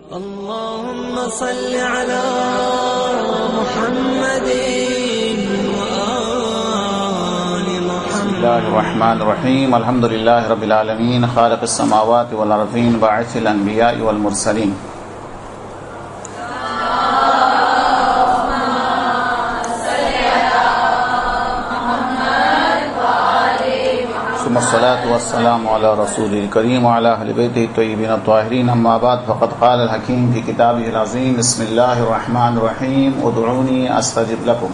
اللهم صل على محمد وآل محمد. بسم الله الرحمن الرحيم. الحمد لله رب العالمين خالق السماوات والأرضين باعث الأنبياء والمرسلين. ثم الصلاة والسلام على رسول الكريم وعلى أهل بيته الطيبين الطاهرين. أما بعد فقد قال الحكيم في كتابه العظيم بسم الله الرحمن الرحيم ادعوني أستجب لكم.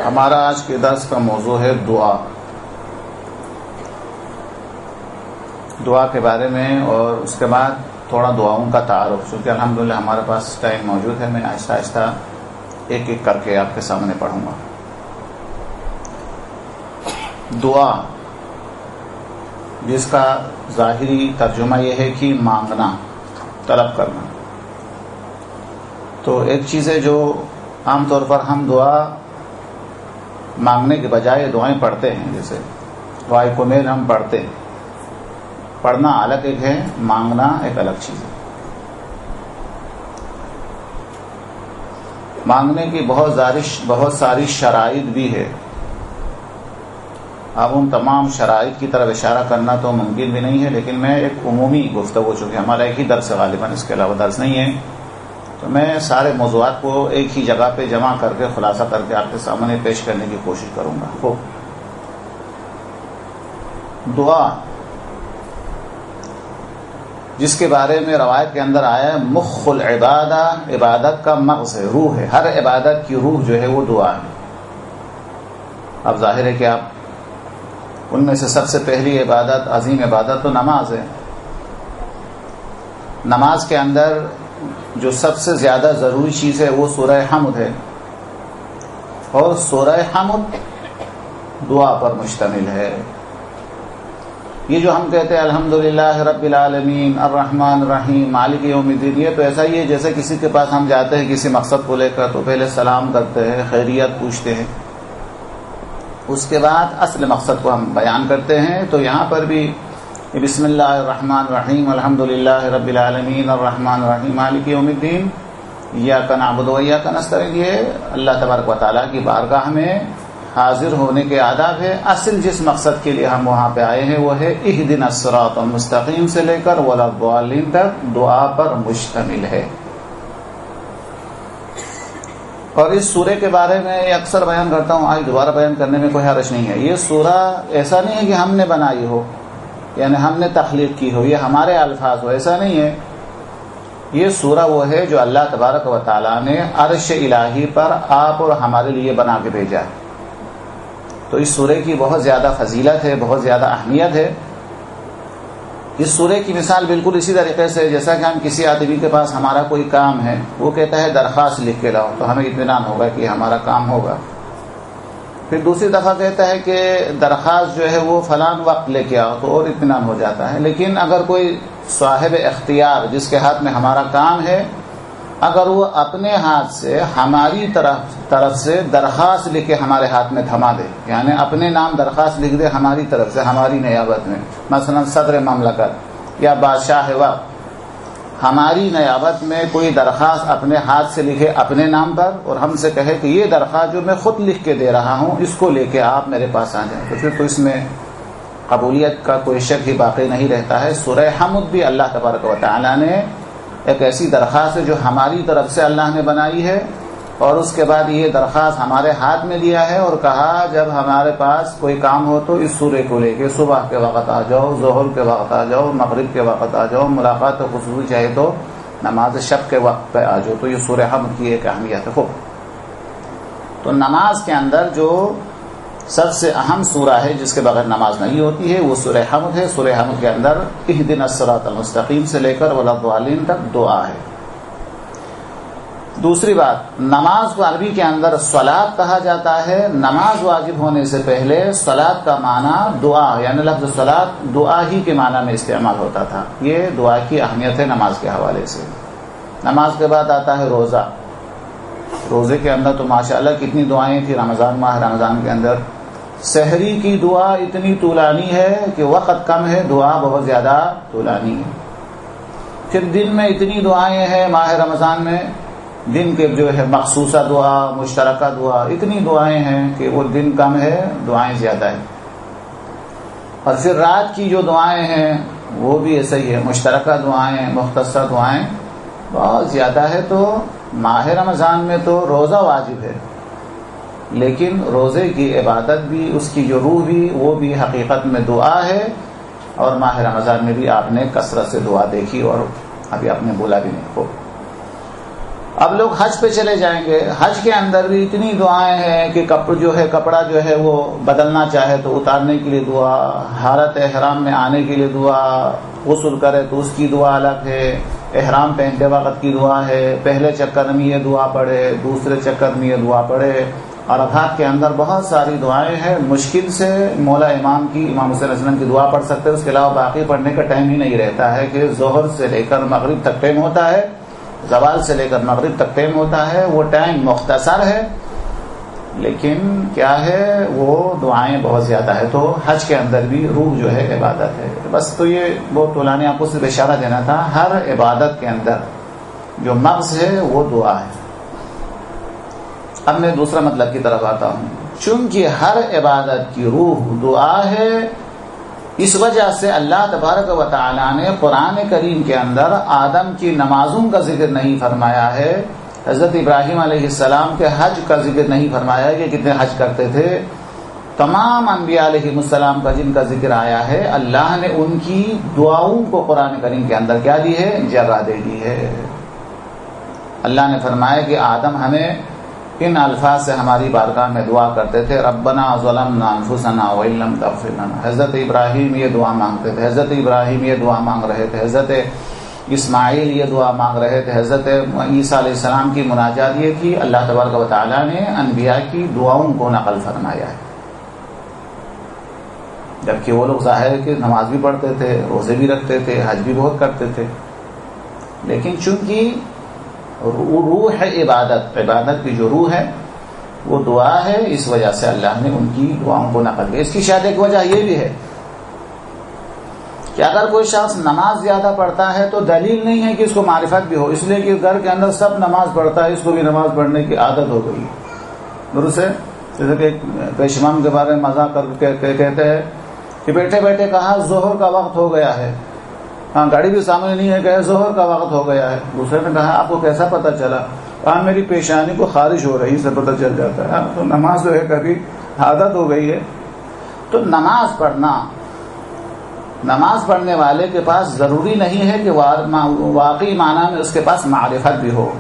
ہمارا آج کے درس کا موضوع ہے دعا کے بارے میں، اور اس کے بعد تھوڑا دعاؤں کا تعارف، چونکہ الحمدللہ ہمارے پاس ٹائم موجود ہے. میں آہستہ آہستہ ایک ایک کر کے آپ کے سامنے پڑھوں گا. دعا، جس کا ظاہری ترجمہ یہ ہے کہ مانگنا، طلب کرنا. تو ایک چیز ہے جو عام طور پر ہم دعا مانگنے کے بجائے دعائیں پڑھتے ہیں، جیسے دعائے کمیل ہم پڑھتے ہیں. پڑھنا الگ ایک ہے، مانگنا ایک الگ چیز ہے. مانگنے کی بہت ساری شرائط بھی ہے. اب ان تمام شرائط کی طرف اشارہ کرنا تو ممکن بھی نہیں ہے، لیکن میں ایک عمومی گفتگو، چونکہ ہمارا ایک ہی درس ہے غالباً، اس کے علاوہ درس نہیں ہے، تو میں سارے موضوعات کو ایک ہی جگہ پہ جمع کر کے خلاصہ کر کے آپ کے سامنے پیش کرنے کی کوشش کروں گا. دعا، جس کے بارے میں روایت کے اندر آیا ہے مخ العبادہ، عبادت کا مغز ہے، روح ہے. ہر عبادت کی روح جو ہے وہ دعا ہے. اب ظاہر ہے کہ آپ ان میں سے سب سے پہلی عبادت، عظیم عبادت تو نماز ہے. نماز کے اندر جو سب سے زیادہ ضروری چیز ہے وہ سورہ حمد ہے، اور سورہ حمد دعا پر مشتمل ہے. یہ جو ہم کہتے ہیں الحمدللہ رب العالمین الرحمن الرحیم مالک یوم الدین، یہ تو ایسا ہی ہے جیسے کسی کے پاس ہم جاتے ہیں کسی مقصد کو لے کر، تو پہلے سلام کرتے ہیں، خیریت پوچھتے ہیں، اس کے بعد اصل مقصد کو ہم بیان کرتے ہیں. تو یہاں پر بھی بسم اللہ الرحمن الرحیم الحمدللہ رب العالمین الرحمن الرحیم مالک یوم الدین ایاک نعبد و ایاک نستعین، یہ اللہ تبارک و تعالیٰ کی بارگاہ میں حاضر ہونے کے آداب ہے. اصل جس مقصد کے لیے ہم وہاں پہ آئے ہیں وہ ہے اہدنا الصراط المستقیم سے لے کر ولا الضالین تک دعا پر مشتمل ہے. اور اس سورے کے بارے میں اکثر بیان کرتا ہوں، آج دوبارہ بیان کرنے میں کوئی حرج نہیں ہے. یہ سورہ ایسا نہیں ہے کہ ہم نے بنائی ہو، یعنی ہم نے تخلیق کی ہو، یہ ہمارے الفاظ ہو، ایسا نہیں ہے. یہ سورہ وہ ہے جو اللہ تبارک و تعالیٰ نے عرش الہی پر آپ اور ہمارے لیے بنا کے بھیجا ہے. تو اس سورے کی بہت زیادہ فضیلت ہے، بہت زیادہ اہمیت ہے. اس سورے کی مثال بالکل اسی طریقے سے جیسا کہ ہم کسی آدمی کے پاس ہمارا کوئی کام ہے، وہ کہتا ہے درخواست لکھ کے لاؤ، تو ہمیں اطمینان ہوگا کہ ہمارا کام ہوگا. پھر دوسری دفعہ کہتا ہے کہ درخواست جو ہے وہ فلان وقت لے کے آؤ، تو اور اطمینان ہو جاتا ہے. لیکن اگر کوئی صاحب اختیار جس کے ہاتھ میں ہمارا کام ہے، اگر وہ اپنے ہاتھ سے ہماری طرف سے درخواست لکھ کے ہمارے ہاتھ میں تھما دے، یعنی اپنے نام درخواست لکھ دے ہماری طرف سے، ہماری نیابت میں، مثلا صدر مملکت یا بادشاہ وقت ہماری نیابت میں کوئی درخواست اپنے ہاتھ سے لکھے اپنے نام پر، اور ہم سے کہے کہ یہ درخواست جو میں خود لکھ کے دے رہا ہوں اس کو لے کے آپ میرے پاس آ جائیں، تو پھر تو اس میں قبولیت کا کوئی شک ہی باقی نہیں رہتا ہے. سورہ حمد بھی اللہ تبارک و تعالیٰ نے ایک ایسی درخواست ہے جو ہماری طرف سے اللہ نے بنائی ہے، اور اس کے بعد یہ درخواست ہمارے ہاتھ میں دیا ہے اور کہا جب ہمارے پاس کوئی کام ہو تو اس سورے کو لے کے صبح کے وقت آ جاؤ، ظہر کے وقت آ جاؤ، مغرب کے وقت آ جاؤ، ملاقات خصوصی چاہے تو نماز شب کے وقت پہ آ جاؤ. تو یہ سورہ حمد کی ایک اہمیت ہے. تو نماز کے اندر جو سب سے اہم سورہ ہے جس کے بغیر نماز نہیں ہوتی ہے وہ سورہ حمد ہے. سورہ حمد کے اندر اہدنا الصراط المستقیم سے لے کر ولا الضالین تک دعا ہے. دوسری بات، نماز کو عربی کے اندر صلاۃ کہا جاتا ہے. نماز واجب ہونے سے پہلے صلاۃ کا معنی دعا، یعنی لفظ صلاۃ دعا ہی کے معنی میں استعمال ہوتا تھا. یہ دعا کی اہمیت ہے نماز کے حوالے سے. نماز کے بعد آتا ہے روزہ. روزے کے اندر تو ماشاءاللہ کتنی دعائیں تھیں ماہ رمضان کے اندر. سحری کی دعا اتنی طولانی ہے کہ وقت کم ہے، دعا بہت زیادہ طولانی ہے. پھر دن میں اتنی دعائیں ہیں ماہ رمضان میں، دن کے جو ہے مخصوصہ دعا، مشترکہ دعا، اتنی دعائیں ہیں کہ وہ دن کم ہے، دعائیں زیادہ ہیں. اور پھر رات کی جو دعائیں ہیں وہ بھی ایسا ہی ہے، مشترکہ دعائیں، مختصر دعائیں بہت زیادہ ہے. تو ماہ رمضان میں تو روزہ واجب ہے، لیکن روزے کی عبادت بھی، اس کی جو روح بھی، وہ بھی حقیقت میں دعا ہے. اور ماہ رمضان میں بھی آپ نے کثرت سے دعا دیکھی اور ابھی آپ نے بولا بھی نہیں ہو. اب لوگ حج پہ چلے جائیں گے، حج کے اندر بھی اتنی دعائیں ہیں کہ کپڑا جو ہے وہ بدلنا چاہے تو اتارنے کے لیے دعا، حالت احرام میں آنے کے لیے دعا، غسل کرے تو اس کی دعا الگ ہے، احرام پہنتے وقت کی دعا ہے، پہلے چکر میں یہ دعا پڑھے، دوسرے چکر میں یہ دعا پڑھے. عرفات کے اندر بہت ساری دعائیں ہیں. مشکل سے مولا امام حسین علیہ السلام کی دعا پڑھ سکتے ہیں، اس کے علاوہ باقی پڑھنے کا ٹائم ہی نہیں رہتا ہے کہ ظہر سے لے کر مغرب تک ٹائم ہوتا ہے، زوال سے لے کر مغرب تک ٹائم ہوتا ہے. وہ ٹائم مختصر ہے لیکن کیا ہے وہ دعائیں بہت زیادہ ہے. تو حج کے اندر بھی روح جو ہے عبادت ہے. بس تو یہ بہت طولانی آپ کو صرف اشارہ دینا تھا. ہر عبادت کے اندر جو مغز ہے وہ دعا ہے. اب میں دوسرا مطلب کی طرف آتا ہوں. چونکہ ہر عبادت کی روح دعا ہے، اس وجہ سے اللہ تبارک و تعالی نے قرآن کریم کے اندر آدم کی نمازوں کا ذکر نہیں فرمایا ہے، حضرت ابراہیم علیہ السلام کے حج کا ذکر نہیں فرمایا کہ کتنے حج کرتے تھے. تمام انبیاء علیہ السلام کا جن کا ذکر آیا ہے، اللہ نے ان کی دعاؤں کو قرآن کریم کے اندر کیا دی ہے؟ جگہ دے دی ہے. اللہ نے فرمایا کہ آدم ہمیں ان الفاظ سے ہماری بارگاہ میں دعا کرتے تھے، ربنا ظلمنا انفسنا وان لم تغفر لنا. حضرت ابراہیم یہ دعا مانگتے تھے، حضرت ابراہیم یہ دعا مانگ رہے تھے، حضرت اسماعیل یہ دعا مانگ رہے تھے، حضرت عیسیٰ علیہ السلام کی مناجات یہ تھی. اللہ تبارک و تعالیٰ نے انبیاء کی دعاؤں کو نقل فرمایا ہے. جبکہ وہ لوگ ظاہر ہے کہ نماز بھی پڑھتے تھے، روزے بھی رکھتے تھے، حج بھی بہت کرتے تھے، لیکن چونکہ روح ہے عبادت کی جو روح ہے وہ دعا ہے، اس وجہ سے اللہ نے ان کی دعاؤں کو نقل کیا. اس کی شاید ایک وجہ یہ بھی ہے کہ اگر کوئی شخص نماز زیادہ پڑھتا ہے تو دلیل نہیں ہے کہ اس کو معرفت بھی ہو، اس لیے کہ گھر کے اندر سب نماز پڑھتا ہے، اس کو بھی نماز پڑھنے کی عادت ہو گئی. درست ہے. جیسے کہ پیشمام کے بارے میں مزاق کر کے کہتے ہیں کہ بیٹھے بیٹھے کہا ظہر کا وقت ہو گیا ہے. ہاں گاڑی بھی سامنے نہیں ہے، کہ ظہر کا وقت ہو گیا ہے. دوسرے نے کہا آپ کو کیسا پتہ چلا؟ کہا میری پیشانی کو خارج ہو رہی سے پتہ چل جاتا ہے. تو نماز جو ہے کبھی عادت ہو گئی ہے. تو نماز پڑھنے والے کے پاس ضروری نہیں ہے کہ واقعی معنی میں اس کے پاس معرفت بھی ہو.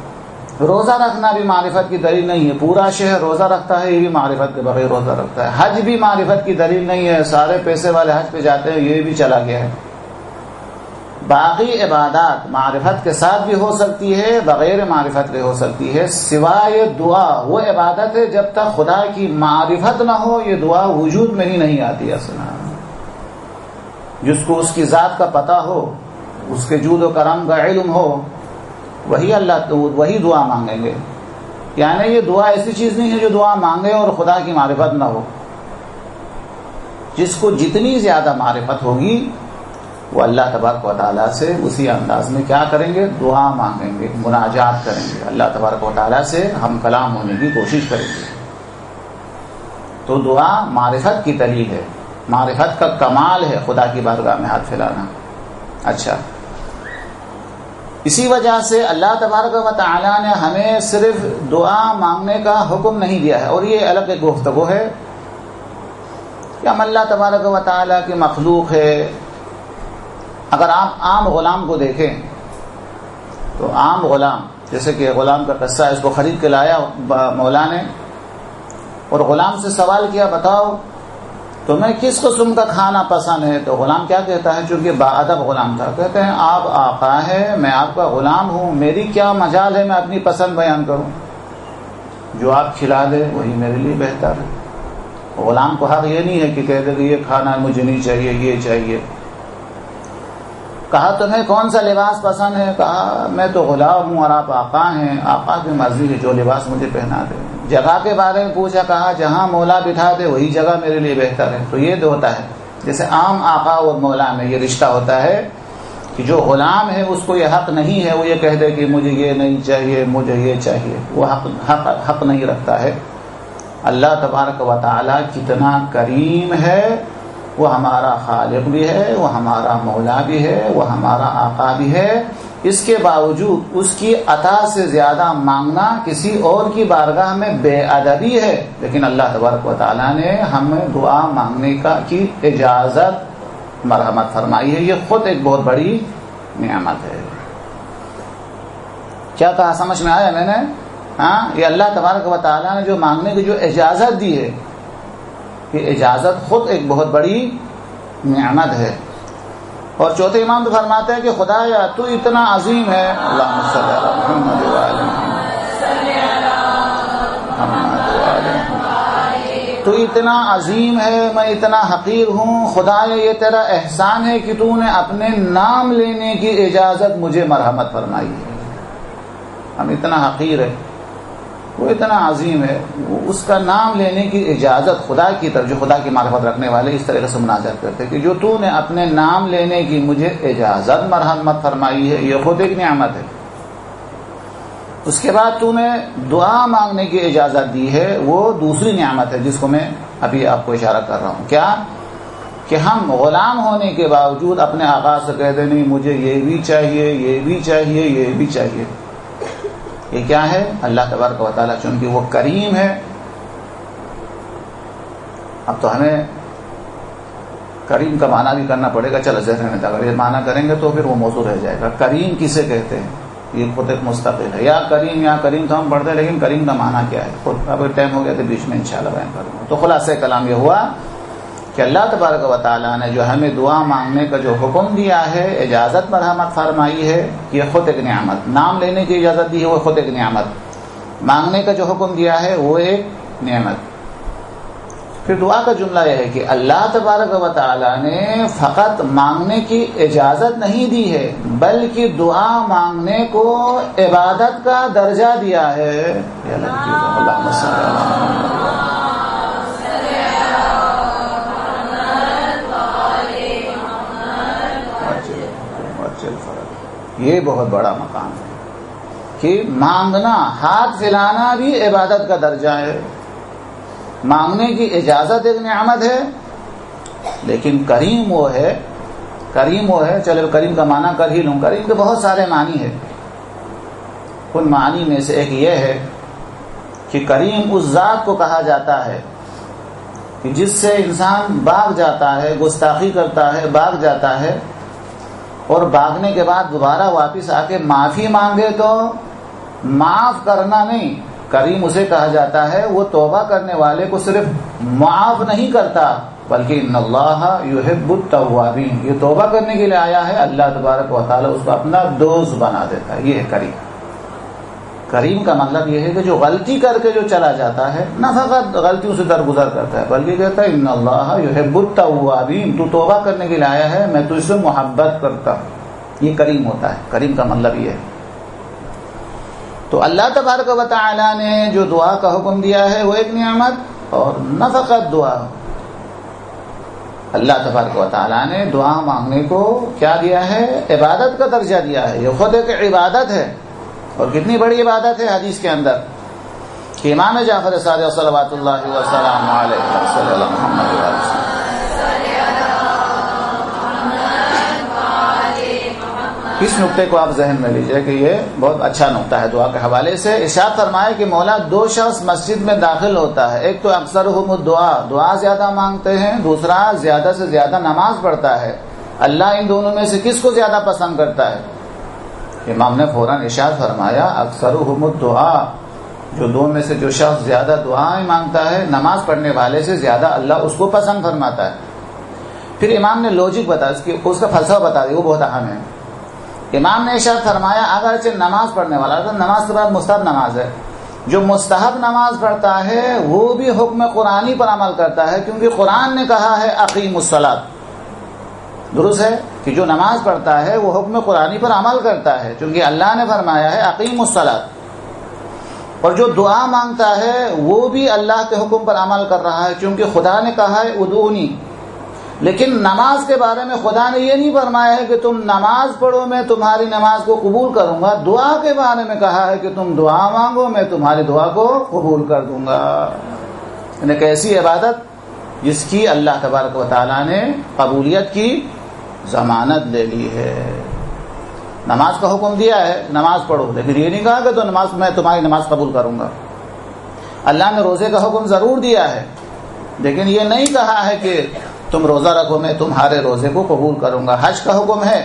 روزہ رکھنا بھی معرفت کی دلیل نہیں ہے. پورا شہر روزہ رکھتا ہے، یہ بھی معرفت کے بغیر روزہ رکھتا ہے. حج بھی معرفت کی دلیل نہیں ہے. سارے پیسے والے حج پہ جاتے ہیں، یہ بھی چلا گیا ہے. باقی عبادات معرفت کے ساتھ بھی ہو سکتی ہے، بغیر معرفت بھی ہو سکتی ہے، سوائے دعا. وہ عبادت ہے جب تک خدا کی معرفت نہ ہو یہ دعا وجود میں ہی نہیں آتی. اصلا جس کو اس کی ذات کا پتہ ہو، اس کے جود و کرم کا علم ہو، وہی دعا مانگیں گے. یعنی یہ دعا ایسی چیز نہیں ہے جو دعا مانگے اور خدا کی معرفت نہ ہو. جس کو جتنی زیادہ معرفت ہوگی وہ اللہ تبارک و تعالیٰ سے اسی انداز میں کیا کریں گے؟ دعا مانگیں گے، مناجات کریں گے، اللہ تبارک و تعالیٰ سے ہم کلام ہونے کی کوشش کریں گے. تو دعا معرفت کی دلیل ہے، معرفت کا کمال ہے خدا کی بارگاہ میں ہاتھ پھیلانا. اچھا، اسی وجہ سے اللہ تبارک و تعالیٰ نے ہمیں صرف دعا مانگنے کا حکم نہیں دیا ہے. اور یہ الگ ایک گفتگو ہے کہ ہم اللہ تبارک و تعالیٰ کی مخلوق ہے. اگر آپ عام غلام کو دیکھیں تو عام غلام، جیسے کہ غلام کا قصہ ہے، اس کو خرید کے لایا مولا نے اور غلام سے سوال کیا بتاؤ تمہیں کس قسم کا کھانا پسند ہے؟ تو غلام کیا کہتا ہے؟ چونکہ باادب غلام تھا، کہتے ہیں آپ آقا ہے، میں آپ کا غلام ہوں، میری کیا مجال ہے میں اپنی پسند بیان کروں؟ جو آپ کھلا دے وہی میرے لیے بہتر ہے. غلام کو حق یہ نہیں ہے کہ کہہ دے کہ یہ کھانا مجھے نہیں چاہیے، یہ چاہیے. کہا تمہیں کون سا لباس پسند ہے؟ کہا میں تو غلام ہوں اور آپ آقا ہیں، آقا کی مرضی ہے جو لباس مجھے پہنا دے۔ جگہ کے بارے میں پوچھا، کہا جہاں مولا بٹھا دے وہی جگہ میرے لیے بہتر ہے۔ تو یہ ہوتا ہے جیسے عام آقا اور مولا میں یہ رشتہ ہوتا ہے کہ جو غلام ہے اس کو یہ حق نہیں ہے وہ یہ کہہ دے کہ مجھے یہ نہیں چاہیے، مجھے یہ چاہیے، وہ حق نہیں رکھتا ہے۔ اللہ تبارک و تعالی کتنا کریم ہے، وہ ہمارا خالق بھی ہے، وہ ہمارا مولا بھی ہے، وہ ہمارا آقا بھی ہے، اس کے باوجود اس کی عطا سے زیادہ مانگنا کسی اور کی بارگاہ میں بے ادبی ہے، لیکن اللہ تبارک و تعالیٰ نے ہمیں دعا مانگنے کی اجازت مرحمت فرمائی ہے۔ یہ خود ایک بہت بڑی نعمت ہے۔ کیا کہا سمجھ میں آیا میں نے؟ ہاں، یہ اللہ تبارک و تعالیٰ نے جو مانگنے کی جو اجازت دی ہے، یہ اجازت خود ایک بہت بڑی نعمت ہے۔ اور چوتھے امام تو فرماتے ہیں کہ خدایا تو اتنا عظیم ہے، اللہم صلی علی محمد وآل محمد، تو اتنا عظیم ہے، میں اتنا حقیر ہوں، خدایا یہ تیرا احسان ہے کہ تو نے اپنے نام لینے کی اجازت مجھے مرحمت فرمائی ہے۔ ہم اتنا حقیر ہے، وہ اتنا عظیم ہے، اس کا نام لینے کی اجازت خدا کی طرف، جو خدا کی معرفت رکھنے والے اس طریقے سے مناجات کرتے ہیں کہ جو تو نے اپنے نام لینے کی مجھے اجازت مرحمت فرمائی ہے، یہ خود ایک نعمت ہے۔ اس کے بعد تو نے دعا مانگنے کی اجازت دی ہے، وہ دوسری نعمت ہے جس کو میں ابھی آپ کو اشارہ کر رہا ہوں۔ کیا کہ ہم غلام ہونے کے باوجود اپنے آقا سے کہتے نہیں مجھے یہ بھی چاہیے، یہ بھی چاہیے، یہ بھی چاہیے۔ یہ کیا ہے؟ اللہ تبارک و تعالیٰ چونکہ وہ کریم ہے۔ اب تو ہمیں کریم کا معنی بھی کرنا پڑے گا، چلو ذہن میں اگر یہ معنی کریں گے تو پھر وہ موضوع رہ جائے گا۔ کریم کسے کہتے ہیں؟ یہ خود ایک مستقل ہے۔ یا کریم تو ہم پڑھتے ہیں، لیکن کریم کا معنی کیا ہے؟ خود اب ٹائم ہو گیا تو بیچ میں انشاءاللہ بیان کروں گا۔ تو خلاصہ کلام یہ ہوا کہ اللہ تبارک و تعالیٰ نے جو ہمیں دعا مانگنے کا جو حکم دیا ہے، اجازت مرحمت فرمائی ہے، یہ خود ایک نعمت۔ نام لینے کی اجازت دی ہے، وہ خود ایک نعمت۔ مانگنے کا جو حکم دیا ہے وہ ایک نعمت۔ پھر دعا کا جملہ یہ ہے کہ اللہ تبارک و تعالیٰ نے فقط مانگنے کی اجازت نہیں دی ہے، بلکہ دعا مانگنے کو عبادت کا درجہ دیا ہے۔ اللہم صلی اللہ علیہ وسلم۔ یہ بہت بڑا مقام ہے کہ مانگنا، ہاتھ پھیلانا بھی عبادت کا درجہ ہے۔ مانگنے کی اجازت ایک نعمت ہے، لیکن کریم وہ ہے، چلو کریم کا معنی کر ہی لوں۔ کریم کے بہت سارے معنی ہیں، ان معنی میں سے ایک یہ ہے کہ کریم اس ذات کو کہا جاتا ہے کہ جس سے انسان بھاگ جاتا ہے، گستاخی کرتا ہے، بھاگ جاتا ہے، اور بھاگنے کے بعد دوبارہ واپس آ کے معافی مانگے تو معاف کرنا نہیں، کریم اسے کہا جاتا ہے وہ توبہ کرنے والے کو صرف معاف نہیں کرتا بلکہ ان اللہ یحب التوابین، یہ توبہ کرنے کے لیے آیا ہے، اللہ تبارک و تعالی اس کو اپنا دوست بنا دیتا ہے۔ یہ ہے کریم۔ کریم کا مطلب یہ ہے کہ جو غلطی کر کے جو چلا جاتا ہے، نہ فقط غلطیوں سے درگزر کرتا ہے بلکہ کہتا ہے ان اللہ یحب التوابین، تو توبہ کرنے کے لیے آیا ہے، میں تجھ سے محبت کرتا ہوں۔ یہ کریم ہوتا ہے۔ کریم کا مطلب یہ ہے۔ تو اللہ تبارک و تعالی نے جو دعا کا حکم دیا ہے وہ ایک نعمت، اور نہ فقط دعا، اللہ تبارک و تعالی نے دعا مانگنے کو کیا دیا ہے؟ عبادت کا درجہ دیا ہے۔ یہ خود ایک عبادت ہے، اور کتنی بڑی عبادت ہے حدیث کے اندر کہ امام جعفر صادق صلوات اللہ وسلام علیہ صلی اللہ محمد وآلہ وسلم، اس نقطے کو آپ ذہن میں لیجئے کہ یہ بہت اچھا نقطہ ہے دعا کے حوالے سے۔ ارشاد فرمائے کہ مولا دو شخص مسجد میں داخل ہوتا ہے، ایک تو اکثرہم الدعاء، دعا زیادہ مانگتے ہیں، دوسرا زیادہ سے زیادہ نماز پڑھتا ہے، اللہ ان دونوں میں سے کس کو زیادہ پسند کرتا ہے؟ امام نے فوراً ارشاد فرمایا اکثرہم الدعاء، جو دو میں سے جو شخص زیادہ دعائیں مانگتا ہے، نماز پڑھنے والے سے زیادہ اللہ اس کو پسند فرماتا ہے۔ پھر امام نے لوجک بتا، اس کا فلسفہ بتا دیا، وہ بہت اہم ہے۔ امام نے ارشاد فرمایا اگرچہ نماز پڑھنے والا، تو نماز کے بعد مستحب نماز ہے، جو مستحب نماز پڑھتا ہے وہ بھی حکم قرآنی پر عمل کرتا ہے، کیونکہ قرآن نے کہا ہے اقیموا الصلاۃ، درست ہے کہ جو نماز پڑھتا ہے وہ حکم قرآنی پر عمل کرتا ہے، چونکہ اللہ نے فرمایا ہے اقیم الصلاۃ، اور جو دعا مانگتا ہے وہ بھی اللہ کے حکم پر عمل کر رہا ہے، چونکہ خدا نے کہا ہے ادعونی۔ لیکن نماز کے بارے میں خدا نے یہ نہیں فرمایا ہے کہ تم نماز پڑھو میں تمہاری نماز کو قبول کروں گا، دعا کے بارے میں کہا ہے کہ تم دعا مانگو میں تمہاری دعا کو قبول کر دوں گا۔ یعنی ایک ایسی عبادت جس کی اللہ تبارک و تعالیٰ نے قبولیت کی ضمانت لے لی ہے۔ نماز کا حکم دیا ہے نماز پڑھو، لیکن یہ نہیں کہا کہ تو نماز میں تمہاری نماز قبول کروں گا۔ اللہ نے روزے کا حکم ضرور دیا ہے، لیکن یہ نہیں کہا ہے کہ تم روزہ رکھو میں تمہارے روزے کو قبول کروں گا۔ حج کا حکم ہے،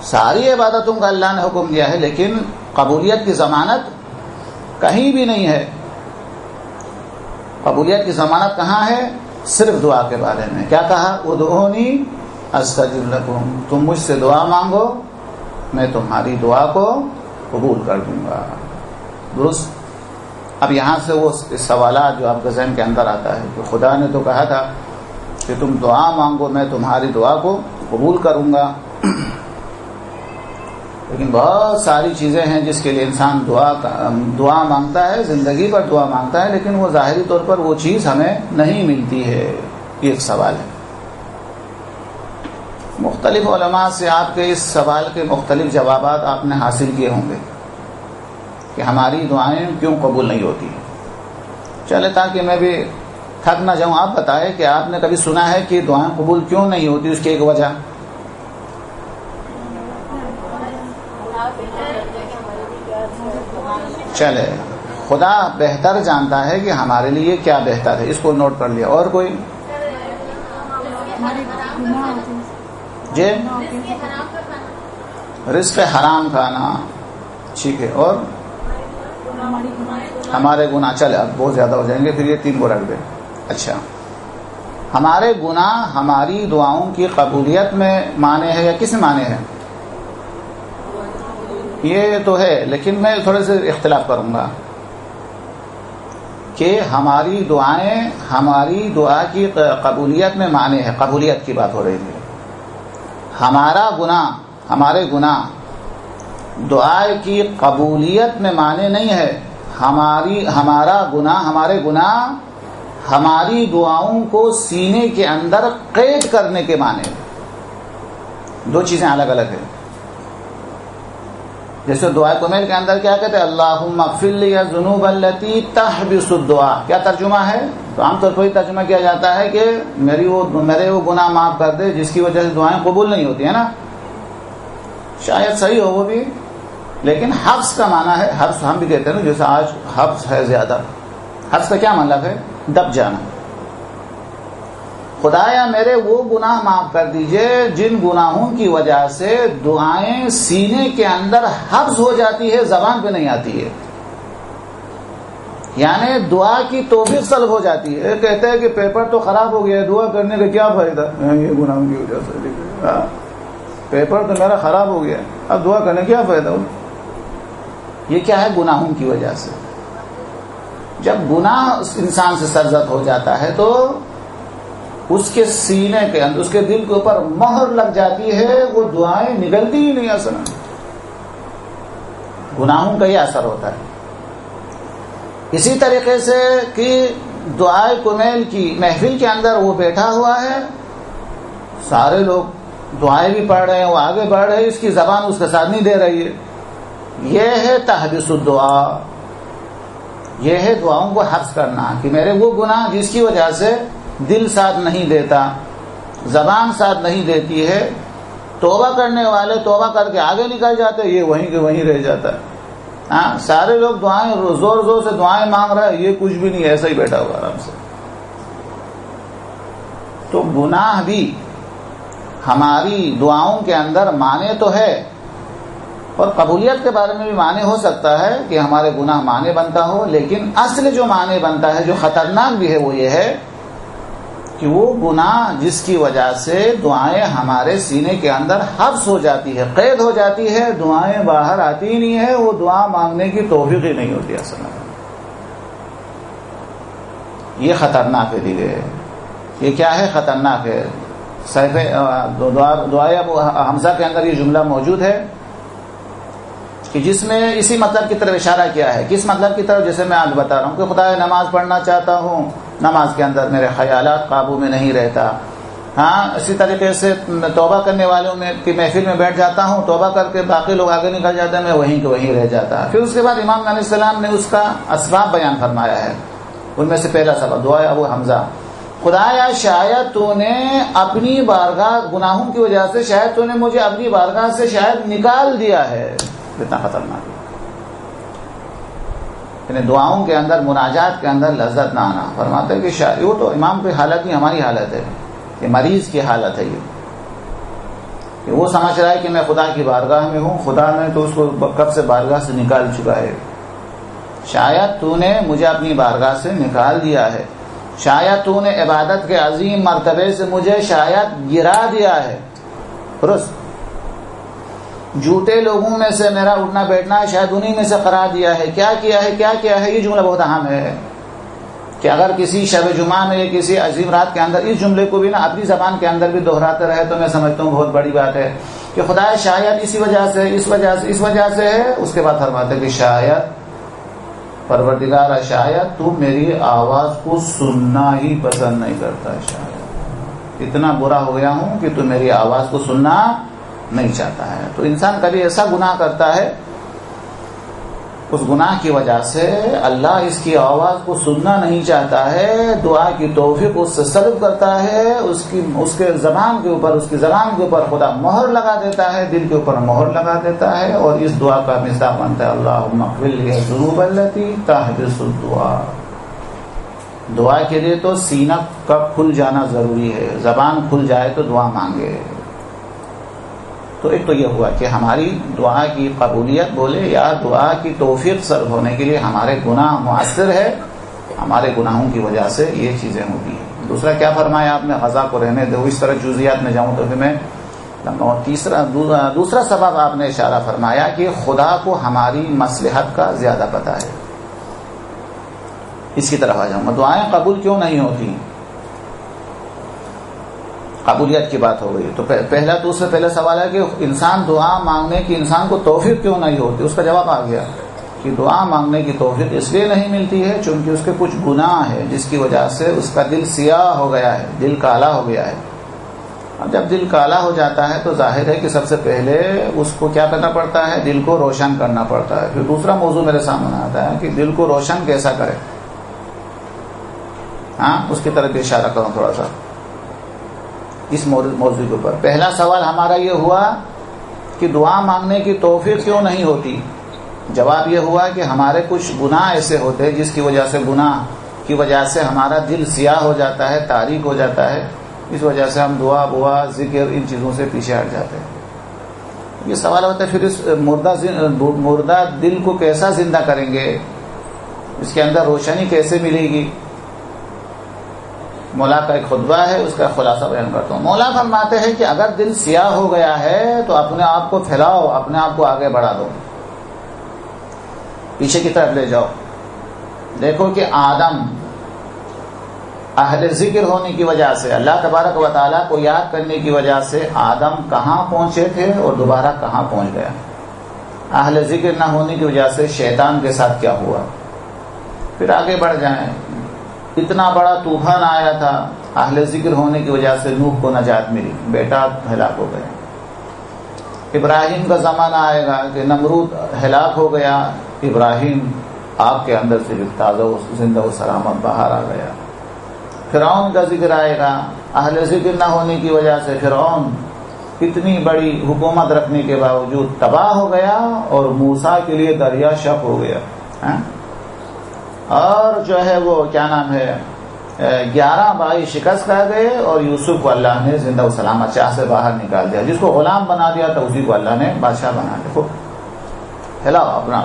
ساری عبادتوں کا اللہ نے حکم دیا ہے، لیکن قبولیت کی ضمانت کہیں بھی نہیں ہے۔ قبولیت کی ضمانت کہاں ہے؟ صرف دعا کے بارے میں۔ کیا کہا؟ ادعونی استجب لکم، تم مجھ سے دعا مانگو میں تمہاری دعا کو قبول کر دوں گا۔ درست؟ اب یہاں سے وہ سوالات جو آپ کے ذہن کے اندر آتا ہے کہ خدا نے تو کہا تھا کہ تم دعا مانگو میں تمہاری دعا کو قبول کروں گا، لیکن بہت ساری چیزیں ہیں جس کے لیے انسان دعا مانگتا ہے، زندگی پر دعا مانگتا ہے، لیکن وہ ظاہری طور پر وہ چیز ہمیں نہیں ملتی ہے۔ یہ ایک سوال ہے۔ مختلف علماء سے آپ کے اس سوال کے مختلف جوابات آپ نے حاصل کیے ہوں گے کہ ہماری دعائیں کیوں قبول نہیں ہوتی۔ چلے تاکہ میں بھی تھک نہ جاؤں، آپ بتائیں کہ آپ نے کبھی سنا ہے کہ دعائیں قبول کیوں نہیں ہوتی، اس کی ایک وجہ؟ چلے، خدا بہتر جانتا ہے کہ ہمارے لیے کیا بہتر ہے، اس کو نوٹ کر لیا۔ اور کوئی؟ جی، رزق حرام کھانا، ٹھیک ہے، اور ہمارے گناہ۔ چلے اب بہت زیادہ ہو جائیں گے، پھر یہ 3 کو رکھ دیں۔ اچھا، ہمارے گناہ ہماری دعاؤں کی قبولیت میں مانے ہیں یا کس میں مانے ہیں؟ یہ تو ہے، لیکن میں تھوڑے سے اختلاف کروں گا کہ ہماری دعائیں ہماری دعا کی قبولیت میں مانے ہیں۔ قبولیت کی بات ہو رہی تھی۔ ہمارے گناہ دعا کی قبولیت میں مانے نہیں ہے۔ ہمارے گناہ ہماری دعاؤں کو سینے کے اندر قید کرنے کے معنی۔ دو چیزیں الگ الگ ہیں۔ جیسے دعا کمیل کے اندر کیا کہتے ہیں؟ اللہم اغفر لی الذنوب التی تحبس الدعاء۔ کیا ترجمہ ہے؟ تو عام طور پر یہ ترجمہ کیا جاتا ہے کہ میرے وہ گناہ معاف کر دے جس کی وجہ سے دعائیں قبول نہیں ہوتی ہے نا۔ شاید صحیح ہو وہ بھی، لیکن حبس کا معنی ہے، حبس ہم بھی کہتے ہیں نا، جیسے آج حبس ہے زیادہ۔ حبس کا کیا مطلب ہے؟ دب جانا۔ خدایا میرے وہ گناہ معاف کر دیجئے جن گناہوں کی وجہ سے دعائیں سینے کے اندر حبس ہو جاتی ہے، زبان پہ نہیں آتی ہے، یعنی دعا کی توفیق سلب ہو جاتی ہے۔ کہتے ہیں کہ پیپر تو خراب ہو گیا ہے، دعا کرنے کا کیا فائدہ؟ یہ گناہوں کی وجہ سے پیپر تو میرا خراب ہو گیا، اب دعا کرنے کیا فائدہ ہو؟ یہ کیا ہے؟ گناہوں کی وجہ سے۔ جب گناہ انسان سے سرزد ہو جاتا ہے تو اس کے سینے کے اندر، اس کے دل کے اوپر مہر لگ جاتی ہے، وہ دعائیں نکلتی ہی نہیں اصل میں۔ گناہوں کا یہ اثر ہوتا ہے۔ اسی طریقے سے کہ دعائے کمیل کی محفل کے اندر وہ بیٹھا ہوا ہے، سارے لوگ دعائیں بھی پڑھ رہے ہیں، وہ آگے بڑھ رہے ہیں، اس کی زبان اس کے ساتھ نہیں دے رہی ہے۔ یہ ہے تحبس الدعاء، یہ ہے دعاؤں کو حبس کرنا، کہ میرے وہ گناہ جس کی وجہ سے دل ساتھ نہیں دیتا، زبان ساتھ نہیں دیتی ہے۔ توبہ کرنے والے توبہ کر کے آگے نکل جاتے، یہ وہیں کے وہیں رہ جاتا ہے۔ ہاں، سارے لوگ دعائیں زور زور سے دعائیں مانگ رہے ہیں، یہ کچھ بھی نہیں، ایسا ہی بیٹھا ہوا آرام سے۔ تو گناہ بھی ہماری دعاؤں کے اندر معنی تو ہے، اور قبولیت کے بارے میں بھی معنی ہو سکتا ہے کہ ہمارے گناہ معنی بنتا ہو، لیکن اصل جو معنی بنتا ہے، جو خطرناک بھی ہے، وہ یہ ہے کہ وہ گناہ جس کی وجہ سے دعائیں ہمارے سینے کے اندر حبس ہو جاتی ہے، قید ہو جاتی ہے، دعائیں باہر آتی ہی نہیں ہے، وہ دعا مانگنے کی توفیق ہی نہیں ہوتی اصل میں۔ یہ خطرناک ہے دیگے، یہ کیا ہے؟ خطرناک ہے۔ دعائے ابو حمزہ کے اندر یہ جملہ موجود ہے کہ جس میں اسی مطلب کی طرف اشارہ کیا ہے. کس مطلب کی طرف؟ جیسے میں آج بتا رہا ہوں کہ خدا نماز پڑھنا چاہتا ہوں، نماز کے اندر میرے خیالات قابو میں نہیں رہتا. ہاں اسی طریقے سے توبہ کرنے والوں میں کی محفل میں بیٹھ جاتا ہوں، توبہ کر کے باقی لوگ آگے نکل جاتے ہیں، میں وہیں کے وہیں رہ جاتا. پھر اس کے بعد امام علیہ السلام نے اس کا اسباب بیان فرمایا ہے. ان میں سے پہلا سبب دعائے ابو حمزہ، خدایا شاید تو نے اپنی بارگاہ گناہوں کی وجہ سے شاید تو نے مجھے اپنی بارگاہ سے شاید نکال دیا ہے. کتنا خطرناک ہے. یعنی دعاؤں کے اندر، مناجات کے اندر لذت نہ آنا. فرماتے ہیں کہ شاید وہ تو امام کی حالت نہیں، ہماری حالت ہے، یہ مریض کی حالت ہے. یہ کہ وہ سمجھ رہا ہے کہ میں خدا کی بارگاہ میں ہوں، خدا نے تو اس کو کب سے بارگاہ سے نکال چکا ہے. شاید تو نے مجھے اپنی بارگاہ سے نکال دیا ہے، شاید تو نے عبادت کے عظیم مرتبے سے مجھے شاید گرا دیا ہے. درست، جھوٹے لوگوں میں سے میرا اٹھنا بیٹھنا شاید انہی میں سے قرار دیا ہے. کیا کیا ہے، کیا کیا ہے؟ یہ جملہ بہت اہم ہے کہ اگر کسی شب جمعہ میں یا کسی عظیم رات کے اندر اس جملے کو بھی نا اپنی زبان کے اندر بھی دہراتے رہے تو میں سمجھتا ہوں بہت بڑی بات ہے کہ خدا شاید اسی وجہ سے، اس وجہ سے ہے. اس کے بعد فرماتے کہ شاید پروردگار شاید تو میری آواز کو سننا ہی پسند نہیں کرتا. شاید اتنا برا ہو گیا ہوں کہ تو میری آواز کو سننا نہیں چاہتا ہے. تو انسان کبھی ایسا گناہ کرتا ہے، اس گناہ کی وجہ سے اللہ اس کی آواز کو سننا نہیں چاہتا ہے، دعا کی توفیق اس سے سلب کرتا ہے، اس کے زبان کے اوپر خدا مہر لگا دیتا ہے، دل کے اوپر مہر لگا دیتا ہے، اور اس دعا کا مصداق بنتا ہے اللہم اغفر لی الذنوب التی تحبس الدعاء. دعا کے لیے تو سینہ کا کھل جانا ضروری ہے، زبان کھل جائے تو دعا مانگے. تو ایک تو یہ ہوا کہ ہماری دعا کی قبولیت بولے یا دعا کی توفیق سلب ہونے کے لیے ہمارے گناہ مؤثر ہے، ہمارے گناہوں کی وجہ سے یہ چیزیں ہوتی ہیں. دوسرا کیا فرمایا آپ نے؟ غزہ کو رہنے دو. اس طرح جزیات میں جاؤں تو پھر میں دوسرا سبب آپ نے اشارہ فرمایا کہ خدا کو ہماری مصلحت کا زیادہ پتہ ہے. اس کی طرف آ جاؤں گا. دعائیں قبول کیوں نہیں ہوتی؟ قبولیت کی بات ہو گئی تو پہلا تو اس سے پہلا سوال ہے کہ انسان دعا مانگنے کی انسان کو توفیق کیوں نہیں ہوتی. اس کا جواب آ گیا کہ دعا مانگنے کی توفیق اس لیے نہیں ملتی ہے چونکہ اس کے کچھ گناہ ہے جس کی وجہ سے اس کا دل سیاہ ہو گیا ہے، دل کالا ہو گیا ہے. اب جب دل کالا ہو جاتا ہے تو ظاہر ہے کہ سب سے پہلے اس کو کیا کرنا پڑتا ہے؟ دل کو روشن کرنا پڑتا ہے. پھر دوسرا موضوع میرے سامنے آتا ہے کہ دل کو روشن کیسا کرے. ہاں اس کی طرف اشارہ کروں تھوڑا سا اس موضوع کے اوپر. پہلا سوال ہمارا یہ ہوا کہ دعا مانگنے کی توفیق کیوں نہیں ہوتی. جواب یہ ہوا کہ ہمارے کچھ گناہ ایسے ہوتے ہیں جس کی وجہ سے گناہ کی وجہ سے ہمارا دل سیاہ ہو جاتا ہے، تاریک ہو جاتا ہے. اس وجہ سے ہم دعا ذکر ان چیزوں سے پیچھے ہٹ جاتے ہیں. یہ سوال ہوتا ہے پھر اس مردہ دل کو کیسا زندہ کریں گے، اس کے اندر روشنی کیسے ملے گی. مولا کا ایک خطبہ ہے، اس کا خلاصہ بیان کرتا ہوں. مولا فرماتے ہیں کہ اگر دل سیاہ ہو گیا ہے تو اپنے آپ کو پھیلاؤ، اپنے آپ کو آگے بڑھا دو، پیچھے کی طرف لے جاؤ. دیکھو کہ آدم اہل ذکر ہونے کی وجہ سے، اللہ تبارک و تعالیٰ کو یاد کرنے کی وجہ سے آدم کہاں پہنچے تھے اور دوبارہ کہاں پہنچ گیا. اہل ذکر نہ ہونے کی وجہ سے شیطان کے ساتھ کیا ہوا. پھر آگے بڑھ جائیں، اتنا بڑا طوفان آیا تھا، اہل ذکر ہونے کی وجہ سے نوح کو نجات ملی، بیٹا ہلاک ہو گیا. ابراہیم کا زمانہ آئے گا کہ نمرود ہلاک ہو گیا، ابراہیم آگ کے اندر سے تازہ زندہ و سلامت باہر آ گیا. فرعون کا ذکر آئے گا، اہل ذکر نہ ہونے کی وجہ سے فرعون اتنی بڑی حکومت رکھنے کے باوجود تباہ ہو گیا اور موسیٰ کے لیے دریا شق ہو گیا. اور جو ہے وہ کیا نام ہے 11 بھائی شکست کر گئے اور یوسف کو اللہ نے زندہ و سلامت چاہ سے باہر نکال دیا. جس کو غلام بنا دیا تھا اسی کو اللہ نے بادشاہ بنا دیا. ہلاؤ اپنا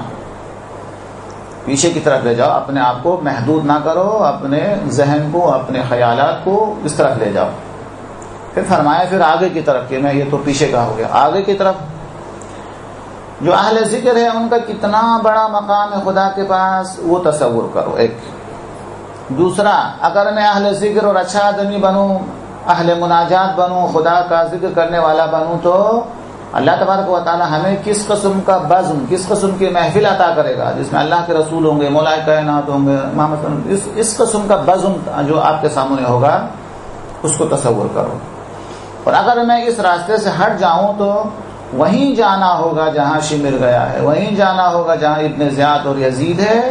پیچھے کی طرف لے جاؤ، اپنے آپ کو محدود نہ کرو، اپنے ذہن کو، اپنے خیالات کو اس طرف لے جاؤ. پھر فرمایا پھر آگے کی طرف کہ میں یہ تو پیچھے کا ہو گیا، آگے کی طرف جو اہل ذکر ہے ان کا کتنا بڑا مقام ہے خدا کے پاس، وہ تصور کرو. ایک دوسرا، اگر میں اہل ذکر اور اچھا آدمی بنوں اہل مناجات بنوں، خدا کا ذکر کرنے والا بنوں، تو اللہ تبارک و تعالی ہمیں کس قسم کا بزم، کس قسم کی محفل عطا کرے گا جس میں اللہ کے رسول ہوں گے، مولا کائنات ہوں گے، محمد صلی اللہ علیہ وسلم، اس قسم کا بزم جو آپ کے سامنے ہوگا اس کو تصور کرو. اور اگر میں اس راستے سے ہٹ جاؤں تو وہیں جانا ہوگا جہاں شمر گیا ہے، وہیں جانا ہوگا جہاں ابن زیاد اور یزید ہے.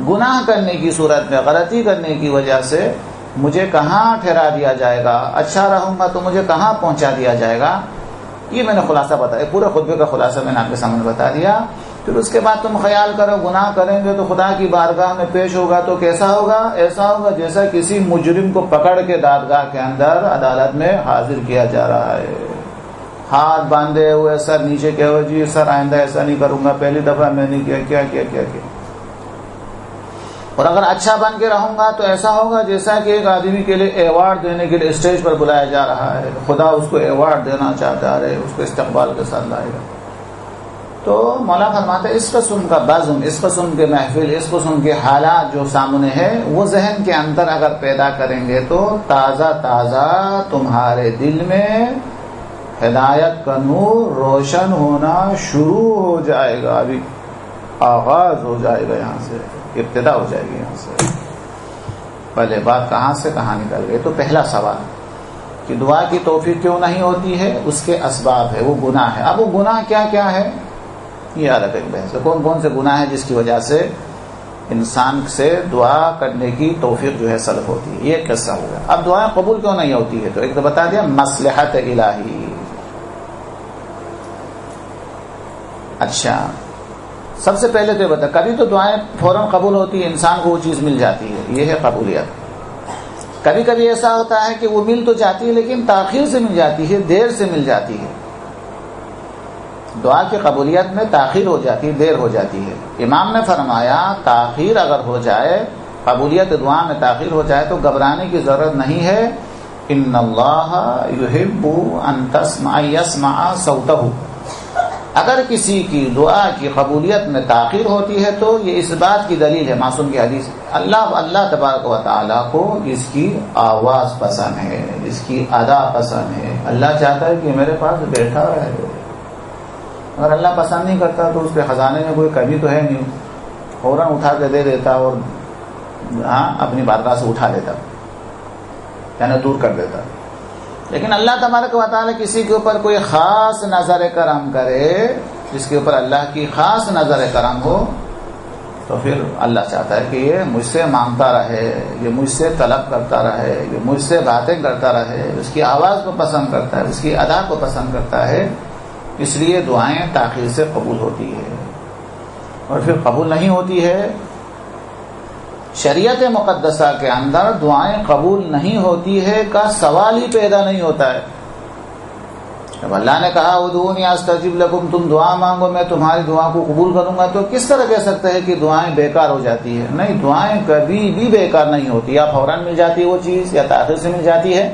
گناہ کرنے کی صورت میں، غلطی کرنے کی وجہ سے مجھے کہاں ٹھہرا دیا جائے گا، اچھا رہوں گا تو مجھے کہاں پہنچا دیا جائے گا. یہ میں نے خلاصہ بتایا، پورے خطبے کا خلاصہ میں نے آپ کے سامنے بتا دیا. پھر اس کے بعد تم خیال کرو گناہ کریں گے تو خدا کی بارگاہ میں پیش ہوگا تو کیسا ہوگا؟ ایسا ہوگا جیسا کسی مجرم کو پکڑ کے دادگاہ کے اندر عدالت میں حاضر کیا جا رہا ہے، ہاتھ باندھے ہوئے، سر نیچے کیا ہوئے، جی سر آئندہ ایسا نہیں کروں گا، پہلی دفعہ میں نے کیا کیا. اور اگر اچھا بن کے رہوں گا تو ایسا ہوگا جیسا کہ ایک آدمی کے لیے ایوارڈ دینے کے لیے اسٹیج پر بلایا جا رہا ہے، خدا اس کو ایوارڈ دینا چاہتا ہے، اس کو استقبال کے ساتھ لائے گا. تو مولا فرماتے ہیں اس قسم کا بزم، اس قسم کے محفل، اس قسم کے حالات جو سامنے ہے وہ ذہن کے اندر اگر پیدا کریں گے تو تازہ تازہ تمہارے دل میں ہدایت کا نور روشن ہونا شروع ہو جائے گا. ابھی آغاز ہو جائے گا، یہاں سے ابتدا ہو جائے گی. یہاں سے پہلے بات کہاں سے کہاں نکل گئی. تو پہلا سوال کہ دعا کی توفیق کیوں نہیں ہوتی ہے، اس کے اسباب ہے، وہ گناہ ہے. اب وہ گناہ کیا کیا ہے یہ الگ ایک بحث ہے. کون کون سے گناہ ہیں جس کی وجہ سے انسان سے دعا کرنے کی توفیق جو ہے سلب ہوتی ہے. یہ قصہ ہو گیا. اب دعائیں قبول کیوں نہیں ہوتی ہے تو ایک تو بتا دیا مصلحت الہی. اچھا سب سے پہلے تو یہ بتا، کبھی تو دعائیں فوراً قبول ہوتی ہے، انسان کو وہ چیز مل جاتی ہے، یہ ہے قبولیت. کبھی کبھی ایسا ہوتا ہے کہ وہ مل تو جاتی ہے لیکن تاخیر سے مل جاتی ہے، دیر سے مل جاتی ہے. دعا کی قبولیت میں تاخیر ہو جاتی ہے، دیر ہو جاتی ہے. امام نے فرمایا تاخیر اگر ہو جائے، قبولیت دعا میں تاخیر ہو جائے تو گھبرانے کی ضرورت نہیں ہے. ان اللہ یحب ان یسمع صوتہ. اگر کسی کی دعا کی قبولیت میں تاخیر ہوتی ہے تو یہ اس بات کی دلیل ہے، معصوم کی حدیث، اللہ تبارک و تعالیٰ کو اس کی آواز پسند ہے، اس کی ادا پسند ہے. اللہ چاہتا ہے کہ میرے پاس بیٹھا رہے. اگر اللہ پسند نہیں کرتا تو اس کے خزانے میں کوئی کمی تو ہے نہیں، فوراً اٹھا کے دے دیتا اور اپنی بارگاہ سے اٹھا لیتا، یعنی دور کر دیتا. لیکن اللہ تبارک و تعالیٰ کسی کے اوپر کوئی خاص نظر کرم کرے، جس کے اوپر اللہ کی خاص نظر کرم ہو، تو پھر اللہ چاہتا ہے کہ یہ مجھ سے مانگتا رہے، یہ مجھ سے طلب کرتا رہے، یہ مجھ سے باتیں کرتا رہے. اس کی آواز کو پسند کرتا ہے، اس کی ادا کو پسند کرتا ہے. اس لیے دعائیں تاخیر سے قبول ہوتی ہے. اور پھر قبول نہیں ہوتی ہے، شریعت مقدسہ کے اندر دعائیں قبول نہیں ہوتی ہے کا سوال ہی پیدا نہیں ہوتا ہے. جب اللہ نے کہا ادعونی استجب لکم، تم دعا مانگو میں تمہاری دعا کو قبول کروں گا، تو کس طرح کہہ سکتے ہیں کہ دعائیں بیکار ہو جاتی ہے؟ نہیں، دعائیں کبھی بھی بیکار نہیں ہوتی. یا فوراً مل جاتی ہے وہ چیز یا تاخیر سے مل جاتی ہے.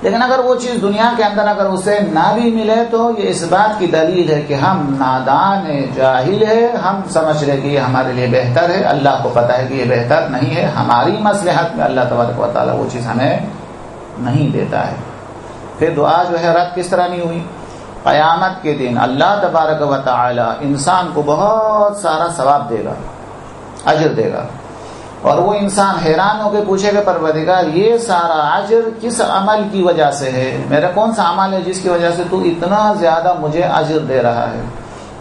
لیکن اگر وہ چیز دنیا کے اندر اگر اسے نہ بھی ملے تو یہ اس بات کی دلیل ہے کہ ہم نادان جاہل ہے، ہم سمجھ رہے کہ یہ ہمارے لیے بہتر ہے. اللہ کو پتا ہے کہ یہ بہتر نہیں ہے، ہماری مصلحت میں اللہ تبارک و تعالیٰ وہ چیز ہمیں نہیں دیتا ہے. پھر دعا جو ہے رد کس طرح نہیں ہوئی؟ قیامت کے دن اللہ تبارک و تعالیٰ انسان کو بہت سارا ثواب دے گا، اجر دے گا. اور وہ انسان حیران ہو کے پوچھے گا پروردگار یہ سارا اجر کس عمل کی وجہ سے ہے؟ میرا کون سا عمل ہے جس کی وجہ سے تو اتنا زیادہ مجھے اجر دے رہا ہے؟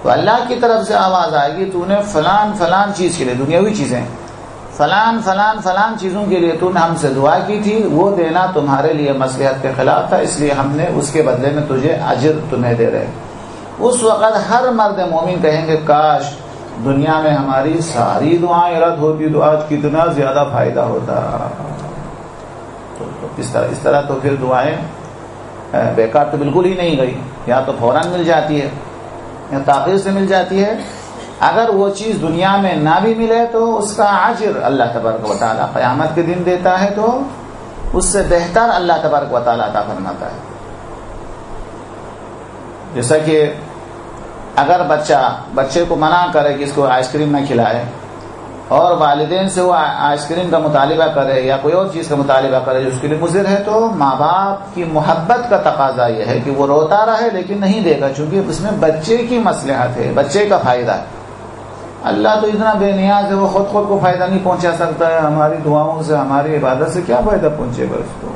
تو اللہ کی طرف سے آواز آئے گی تو نے فلان فلان چیز کے لیے، دنیاوی چیزیں، فلان فلان فلان چیزوں کے لیے تو نے ہم سے دعا کی تھی، وہ دینا تمہارے لیے مصلحت کے خلاف تھا، اس لیے ہم نے اس کے بدلے میں تجھے اجر تمہیں دے رہے. اس وقت ہر مرد مومن کہیں گے کاش دنیا میں ہماری ساری دعائیں رد ہوتی تو آج کتنا زیادہ فائدہ ہوتا. تو اس طرح تو پھر دعائیں بیکار تو بالکل ہی نہیں گئی. یا تو فوراً مل جاتی ہے یا تاخیر سے مل جاتی ہے. اگر وہ چیز دنیا میں نہ بھی ملے تو اس کا اجر اللہ تبارک و تعالیٰ قیامت کے دن دیتا ہے، تو اس سے بہتر اللہ تبارک و تعالیٰ عطا فرماتا ہے. جیسا کہ اگر بچے کو منع کرے کہ اس کو آئس کریم نہ کھلائے، اور والدین سے وہ آئس کریم کا مطالبہ کرے یا کوئی اور چیز کا مطالبہ کرے جو اس کے لیے مضر ہے، تو ماں باپ کی محبت کا تقاضا یہ ہے کہ وہ روتا رہے لیکن نہیں دے گا، چونکہ اس میں بچے کی مصلحت ہے، بچے کا فائدہ ہے۔ اللہ تو اتنا بے نیاز ہے، وہ خود کو فائدہ نہیں پہنچا سکتا ہے، ہماری دعاؤں سے ہماری عبادت سے کیا فائدہ پہنچے گا اس کو؟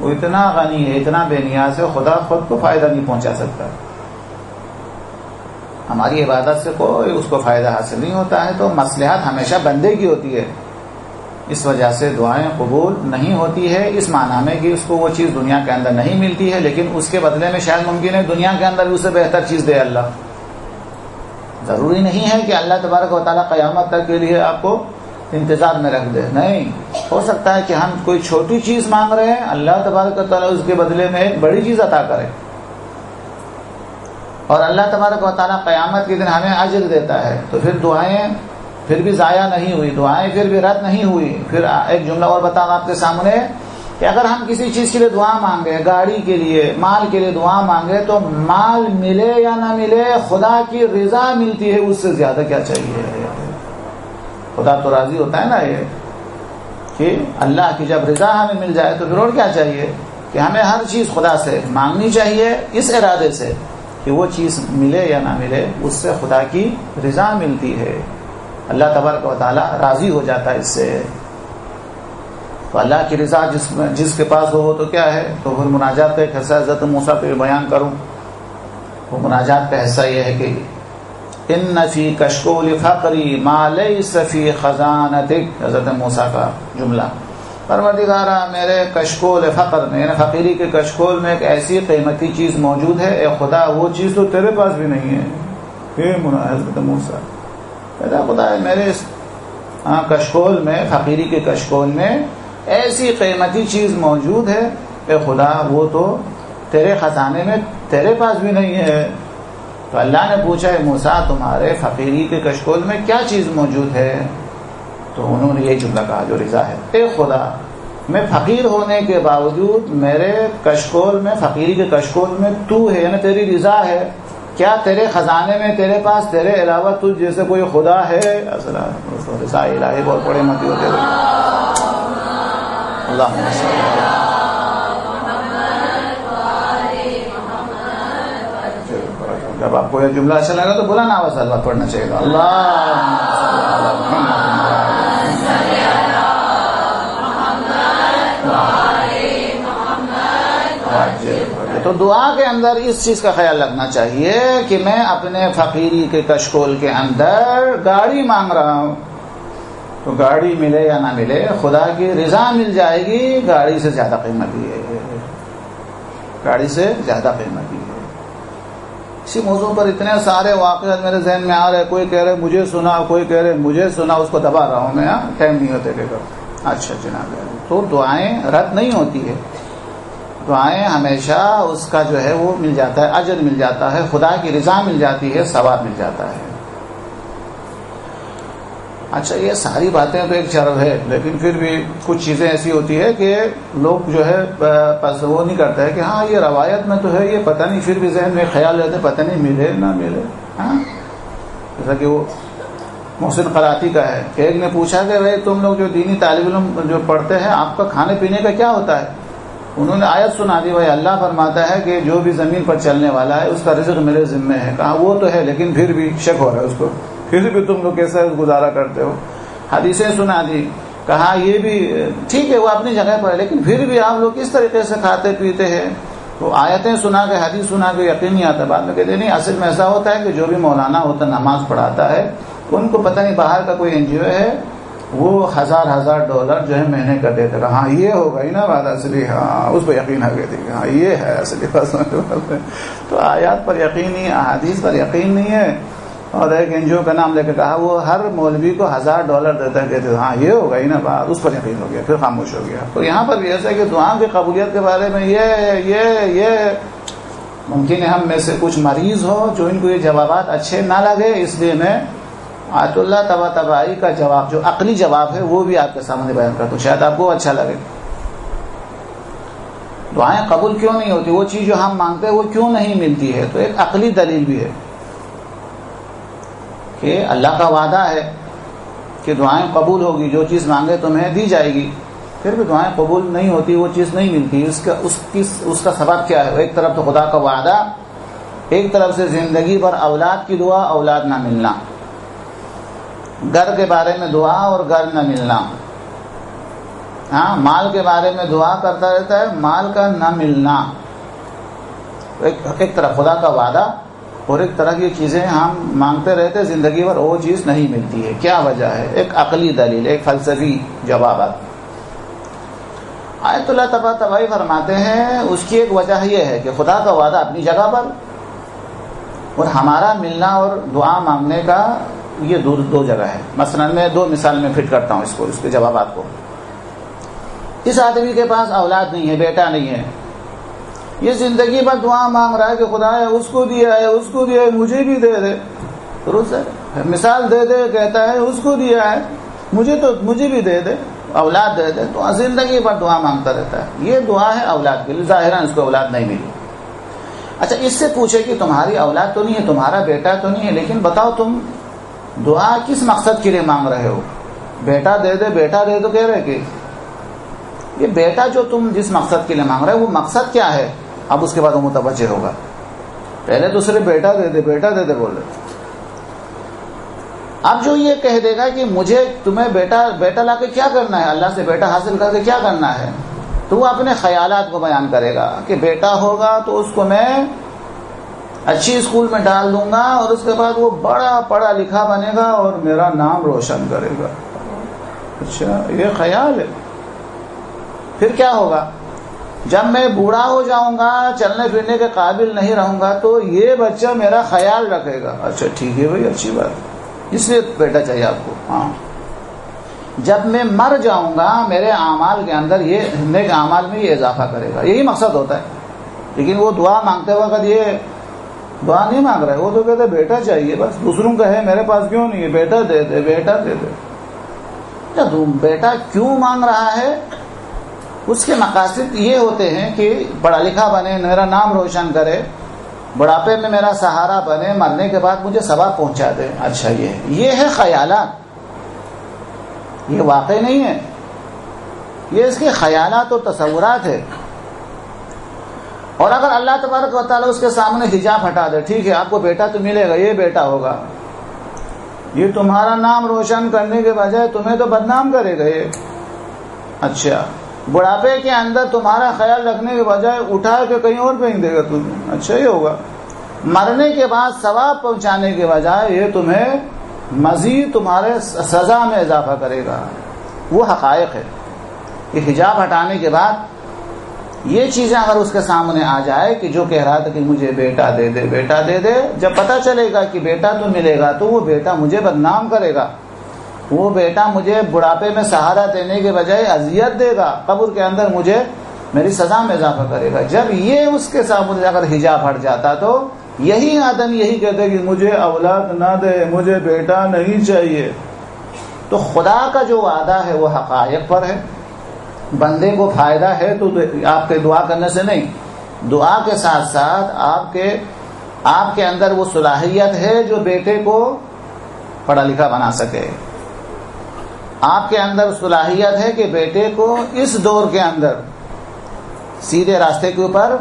وہ اتنا غنی ہے، اتنا بے نیاز ہے، خدا خود کو فائدہ نہیں پہنچا سکتا، ہماری عبادت سے کوئی اس کو فائدہ حاصل نہیں ہوتا ہے۔ تو مصلحت ہمیشہ بندے کی ہوتی ہے، اس وجہ سے دعائیں قبول نہیں ہوتی ہے، اس معنی میں کہ اس کو وہ چیز دنیا کے اندر نہیں ملتی ہے، لیکن اس کے بدلے میں شاید ممکن ہے دنیا کے اندر اس سے بہتر چیز دے اللہ۔ ضروری نہیں ہے کہ اللہ تبارک و تعالیٰ قیامت تک کے لیے آپ کو انتظار میں رکھ دے، نہیں، ہو سکتا ہے کہ ہم کوئی چھوٹی چیز مانگ رہے ہیں، اللہ تبارک و تعالیٰ اس کے بدلے میں ایک بڑی چیز عطا کرے، اور اللہ تبارک و تعالیٰ قیامت کے دن ہمیں اجر دیتا ہے، تو پھر دعائیں پھر بھی ضائع نہیں ہوئی، دعائیں پھر بھی رد نہیں ہوئی۔ پھر ایک جملہ اور بتاؤں آپ کے سامنے کہ اگر ہم کسی چیز کے لیے دعا مانگے، گاڑی کے لیے، مال کے لیے دعا مانگے، تو مال ملے یا نہ ملے، خدا کی رضا ملتی ہے، اس سے زیادہ کیا چاہیے؟ خدا تو راضی ہوتا ہے نا، یہ کہ اللہ کی جب رضا ہمیں مل جائے تو پھر اور کیا چاہیے؟ کہ ہمیں ہر چیز خدا سے مانگنی چاہیے اس ارادے سے کہ وہ چیز ملے یا نہ ملے، اس سے خدا کی رضا ملتی ہے، اللہ تبارک و تعالیٰ راضی ہو جاتا ہے اس سے۔ تو اللہ کی رضا جس کے پاس ہو وہ تو کیا ہے؟ تو پھر مناجات کا ایک حصہ حضرت موسیٰ پہ بیان کروں، وہ مناجات کا حصہ یہ ہے کہ ان فی کشکول فقری ما لیس فی خزانتک، حضرت موسیٰ کا جملہ، پروردگارا میرے کشکول فقر میں، یعنی فقیری کے کشکول میں ایک ایسی قیمتی چیز موجود ہے، اے خدا وہ چیز تو تیرے پاس بھی نہیں ہے۔ حضرت موسیٰ کہتا خدا ہے میرے کشکول میں، فقیری کے کشکول میں ایسی قیمتی چیز موجود ہے، اے خدا وہ تو تیرے خزانے میں تیرے پاس بھی نہیں ہے۔ تو اللہ نے پوچھا ہے موسیٰ تمہارے فقیری کے کشکول میں کیا چیز موجود ہے؟ تو انہوں نے یہ جملہ کہا جو رضا ہے، اے خدا میں فقیر ہونے کے باوجود میرے کشکول میں، فقیری کے کشکول میں تو ہے، یعنی تیری رضا ہے، کیا تیرے خزانے میں تیرے پاس تیرے علاوہ تجھ جیسے کوئی خدا ہے؟ رضا الہی بہت بڑے متی ہوتے ہیں۔ اللہم صلی اللہ جب آپ کو یہ جملہ اچھا لگا تو بلا نا آواز اللہ پڑھنا چاہیے گا، تو دعا کے اندر اس چیز کا خیال رکھنا چاہیے کہ میں اپنے فقیری کے کشکول کے اندر گاڑی مانگ رہا ہوں، تو گاڑی ملے یا نہ ملے خدا کی رضا مل جائے گی، گاڑی سے زیادہ قیمتی ہے، گاڑی سے زیادہ قیمتی ہے۔ اسی موضوع پر اتنے سارے واقعات میرے ذہن میں آ رہے، کوئی کہہ رہے مجھے سنا، کوئی کہہ رہے مجھے سنا، اس کو دبا رہا ہوں میں، ٹائم نہیں ہوتے کہ اچھا جناب۔ تو دعائیں رد نہیں ہوتی ہے، دعائیں ہمیشہ اس کا جو ہے وہ مل جاتا ہے، اجر مل جاتا ہے، خدا کی رضا مل جاتی ہے، ثواب مل جاتا ہے۔ اچھا یہ ساری باتیں تو ایک چرب ہے، لیکن پھر بھی کچھ چیزیں ایسی ہوتی ہے کہ لوگ جو ہے وہ نہیں کرتے ہے کہ ہاں یہ روایت میں تو ہے، یہ پتہ نہیں، پھر بھی ذہن میں خیال رہتے پتہ نہیں ملے نہ ملے۔ ہاں جیسا کہ وہ محسن قراتی کا ہے کہ ایک نے پوچھا کہ بھائی تم لوگ جو دینی طالب علم جو پڑھتے ہیں آپ کا کھانے پینے کا کیا ہوتا ہے؟ انہوں نے آیت سنا دی، بھائی اللہ فرماتا ہے کہ جو بھی زمین پر چلنے والا ہے اس کا رزق میرے ذمہ ہے۔ کہا وہ تو ہے لیکن پھر بھی شک ہو رہا ہے اس کو، پھر بھی تم لوگ کیسے گزارا کرتے ہو؟ حدیثیں سنا دی، کہا یہ بھی ٹھیک ہے وہ اپنی جگہ پر ہے، لیکن پھر بھی آپ لوگ کس طریقے سے کھاتے پیتے ہیں؟ تو آیتیں سنا کے، حدیث سنا کے یقین نہیں آتا، بعد میں کہتے نہیں اصل میں ایسا ہوتا ہے کہ جو بھی مولانا ہوتا نماز پڑھاتا ہے ان کو پتہ نہیں باہر کا کوئی NGO ہے وہ $1000 جو ہے مہینے کا دیتے رہا، ہاں یہ ہوگا ہی نا بات اصلی، ہاں اس پہ یقین آ گئی تھی، ہاں یہ ہے اصلی بات۔ تو آیات پر یقین نہیں، احادیث پر یقین نہیں ہے، اور ایک NGO کا نام لے کے کہا وہ ہر مولوی کو $1000 دیتا ہے، کہتے ہاں یہ ہوگا ہی نا بات، اس پر یقین ہو گیا، پھر خاموش ہو گیا۔ تو یہاں پر بھی ایسا ہے کہ دعا کی قبولیت کے بارے میں یہ ممکن ہے ہم میں سے کچھ مریض ہو جو ان کو یہ جوابات اچھے نہ لگے، اس لیے میں آیت اللہ طباطبائی کا جواب جو عقلی جواب ہے وہ بھی آپ کے سامنے بیان کرتا ہوں، شاید آپ کو اچھا لگے۔ دعائیں قبول کیوں نہیں ہوتی؟ وہ چیز جو ہم مانگتے ہیں وہ کیوں نہیں ملتی ہے؟ تو ایک عقلی دلیل بھی ہے کہ اللہ کا وعدہ ہے کہ دعائیں قبول ہوگی، جو چیز مانگے تمہیں دی جائے گی، پھر بھی دعائیں قبول نہیں ہوتی، وہ چیز نہیں ملتی، اس کا سبب کیا ہے؟ ایک طرف تو خدا کا وعدہ، ایک طرف سے زندگی پر اولاد کی دعا، اولاد نہ ملنا، گھر کے بارے میں دعا اور گھر نہ ملنا، ہاں مال کے بارے میں دعا کرتا رہتا ہے، مال کا نہ ملنا، ایک طرف خدا کا وعدہ اور ایک طرح کی چیزیں ہم مانگتے رہتے زندگی پر، وہ چیز نہیں ملتی ہے. کیا وجہ ہے؟ ایک عقلی دلیل، ایک فلسفی جوابات. آیت اللہ طباطبائی فرماتے ہیں اس کی ایک وجہ یہ ہے کہ خدا کا وعدہ اپنی جگہ پر اور ہمارا ملنا اور دعا مانگنے کا یہ دو جگہ ہے. مثلا میں 2 مثال میں فٹ کرتا ہوں اس کے جوابات کو. اس آدمی کے پاس اولاد نہیں ہے، بیٹا نہیں ہے، یہ زندگی پر دعا مانگ رہا ہے کہ خدا اس کو دیا ہے مجھے بھی دے دے. درست ہے، مثال دے دے، کہتا ہے اس کو دیا ہے مجھے بھی دے دے، اولاد دے دے، تو زندگی پر دعا مانگتا رہتا ہے. یہ دعا ہے اولاد کے لیے، ظاہراً اس کو اولاد نہیں ملی. اچھا اس سے پوچھے کہ تمہاری اولاد تو نہیں ہے، تمہارا بیٹا تو نہیں ہے، لیکن بتاؤ تم دعا کس مقصد کے لیے مانگ رہے ہو؟ بیٹا دے دے تو کہہ رہے کہ یہ بیٹا جو تم جس مقصد کے لیے مانگ رہے ہو وہ مقصد کیا ہے؟ اب اس کے بعد وہ متوجہ ہوگا. پہلے تو صرف بیٹا دے دے بول رہے. اب جو یہ کہہ دے گا کہ مجھے تمہیں بیٹا لا کے کیا کرنا ہے، اللہ سے بیٹا حاصل کر کے کیا کرنا ہے، تو وہ اپنے خیالات کو بیان کرے گا کہ بیٹا ہوگا تو اس کو میں اچھی اسکول میں ڈال دوں گا اور اس کے بعد وہ بڑا پڑھا لکھا بنے گا اور میرا نام روشن کرے گا. اچھا یہ خیال ہے. پھر کیا ہوگا؟ جب میں بوڑھا ہو جاؤں گا، چلنے پھرنے کے قابل نہیں رہوں گا، تو یہ بچہ میرا خیال رکھے گا. اچھا ٹھیک ہے بھائی، اچھی بات، اس لیے بیٹا چاہیے آپ کو. ہاں جب میں مر جاؤں گا میرے اعمال کے اندر یہ نیک اعمال میں یہ اضافہ کرے گا، یہی مقصد ہوتا ہے. لیکن وہ دعا مانگتے وقت یہ دعا نہیں مانگ رہے، وہ تو کہتے بیٹا چاہیے بس. دوسروں کا ہے، میرے پاس کیوں نہیں ہے، بیٹا دے دے. بیٹا کیوں مانگ رہا ہے؟ اس کے مقاصد یہ ہوتے ہیں کہ پڑھا لکھا بنے، میرا نام روشن کرے، بڑھاپے میں میرا سہارا بنے، مرنے کے بعد مجھے ثواب پہنچا دے. اچھا یہ ہے خیالات، یہ واقع نہیں ہے، یہ اس کے خیالات اور تصورات ہے. اور اگر اللہ تبارک و تعالیٰ اس کے سامنے حجاب ہٹا دے، ٹھیک ہے آپ کو بیٹا تو ملے گا، یہ بیٹا ہوگا، یہ تمہارا نام روشن کرنے کے بجائے تمہیں تو بدنام کرے گا یہ. اچھا بڑھاپے کے اندر تمہارا خیال رکھنے کے بجائے اٹھا کے کہیں اور پھینک دے گا تمہیں. اچھا یہ ہوگا. مرنے کے بعد ثواب پہنچانے کے بجائے یہ تمہیں مزید تمہارے سزا میں اضافہ کرے گا. وہ حقائق ہے کہ حجاب ہٹانے کے بعد یہ چیزیں اگر اس کے سامنے آ جائے کہ جو کہہ رہا تھا کہ مجھے بیٹا دے دے، جب پتہ چلے گا کہ بیٹا تو ملے گا تو وہ بیٹا مجھے بدنام کرے گا، وہ بیٹا مجھے بڑھاپے میں سہارا دینے کے بجائے اذیت دے گا، قبر کے اندر مجھے میری سزا میں اضافہ کرے گا. جب یہ اس کے سامنے اگر حجاب ہٹ جاتا تو یہی آدم یہی کہتے کہ مجھے اولاد نہ دے، مجھے بیٹا نہیں چاہیے. تو خدا کا جو وعدہ ہے وہ حقائق پر ہے. بندے کو فائدہ ہے تو آپ کے دعا کرنے سے نہیں، دعا کے ساتھ ساتھ آپ کے اندر وہ صلاحیت ہے جو بیٹے کو پڑھا لکھا بنا سکے. آپ کے اندر صلاحیت ہے کہ بیٹے کو اس دور کے اندر سیدھے راستے کے اوپر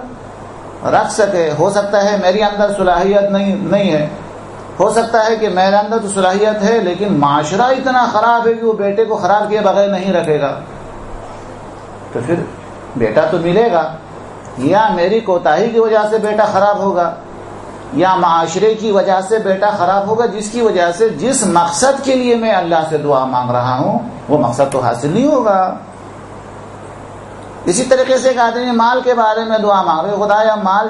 رکھ سکے. ہو سکتا ہے میری اندر صلاحیت نہیں ہے، ہو سکتا ہے کہ میرے اندر تو صلاحیت ہے لیکن معاشرہ اتنا خراب ہے کہ وہ بیٹے کو خراب کیے بغیر نہیں رکھے گا، تو پھر بیٹا تو ملے گا. یا میری کوتاہی کی وجہ سے بیٹا خراب ہوگا، یا معاشرے کی وجہ سے بیٹا خراب ہوگا، جس کی وجہ سے جس مقصد کے لیے میں اللہ سے دعا مانگ رہا ہوں وہ مقصد تو حاصل نہیں ہوگا. اسی طریقے سے ایک آدمی مال کے بارے میں دعا مانگ رہے، خدایا مال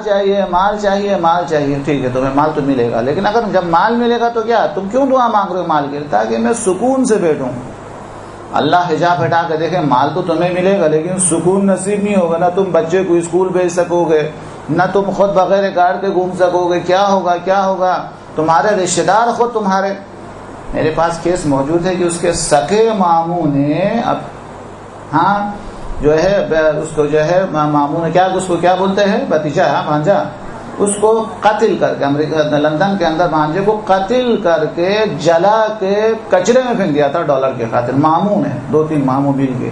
چاہیے، ٹھیک ہے تمہیں مال تو ملے گا، لیکن اگر جب مال ملے گا تو کیا تم کیوں دعا مانگ رہے ہو مال کے لیے؟ تاکہ میں سکون سے بیٹھوں. اللہ حجاب ہٹا کے دیکھیں، مال تو تمہیں ملے گا لیکن سکون نصیب نہیں ہوگا. نہ تم بچے کو اسکول بھیج سکو گے، نہ تم خود بغیر گارڈ کے گھوم سکو گے. کیا ہوگا تمہارے رشتہ دار خود تمہارے. میرے پاس کیس موجود ہے کہ اس کے سکے ماموں نے جو ہے اس کو جو ہے ماموں نے اس کو کیا بولتے ہیں، بھتیجا، بھانجا، اس کو قتل کر کے امریکہ لندن کے اندر بھانجے کو قتل کر کے جلا کے کچرے میں پھینک دیا تھا ڈالر کے خاطر. ماموں نے 2-3 ماموں مل کے.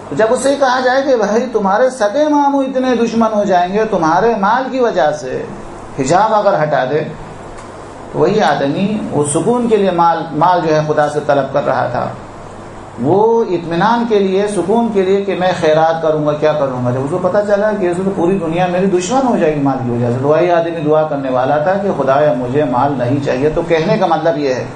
تو جب اسے کہا جائے کہ بھائی تمہارے سگے ماموں اتنے دشمن ہو جائیں گے تمہارے مال کی وجہ سے، حجاب اگر ہٹا دے، تو وہی آدمی وہ سکون کے لیے مال جو ہے خدا سے طلب کر رہا تھا، وہ اطمینان کے لیے، سکون کے لیے کہ میں خیرات کروں گا، کیا کروں گا، جب اس کو پتہ چلا کہ اس کو پوری دنیا میری دشمن ہو جائے گی مال کی وجہ سے، تو وہی آدمی دعا کرنے والا تھا کہ خدایا مجھے مال نہیں چاہیے. تو کہنے کا مطلب یہ ہے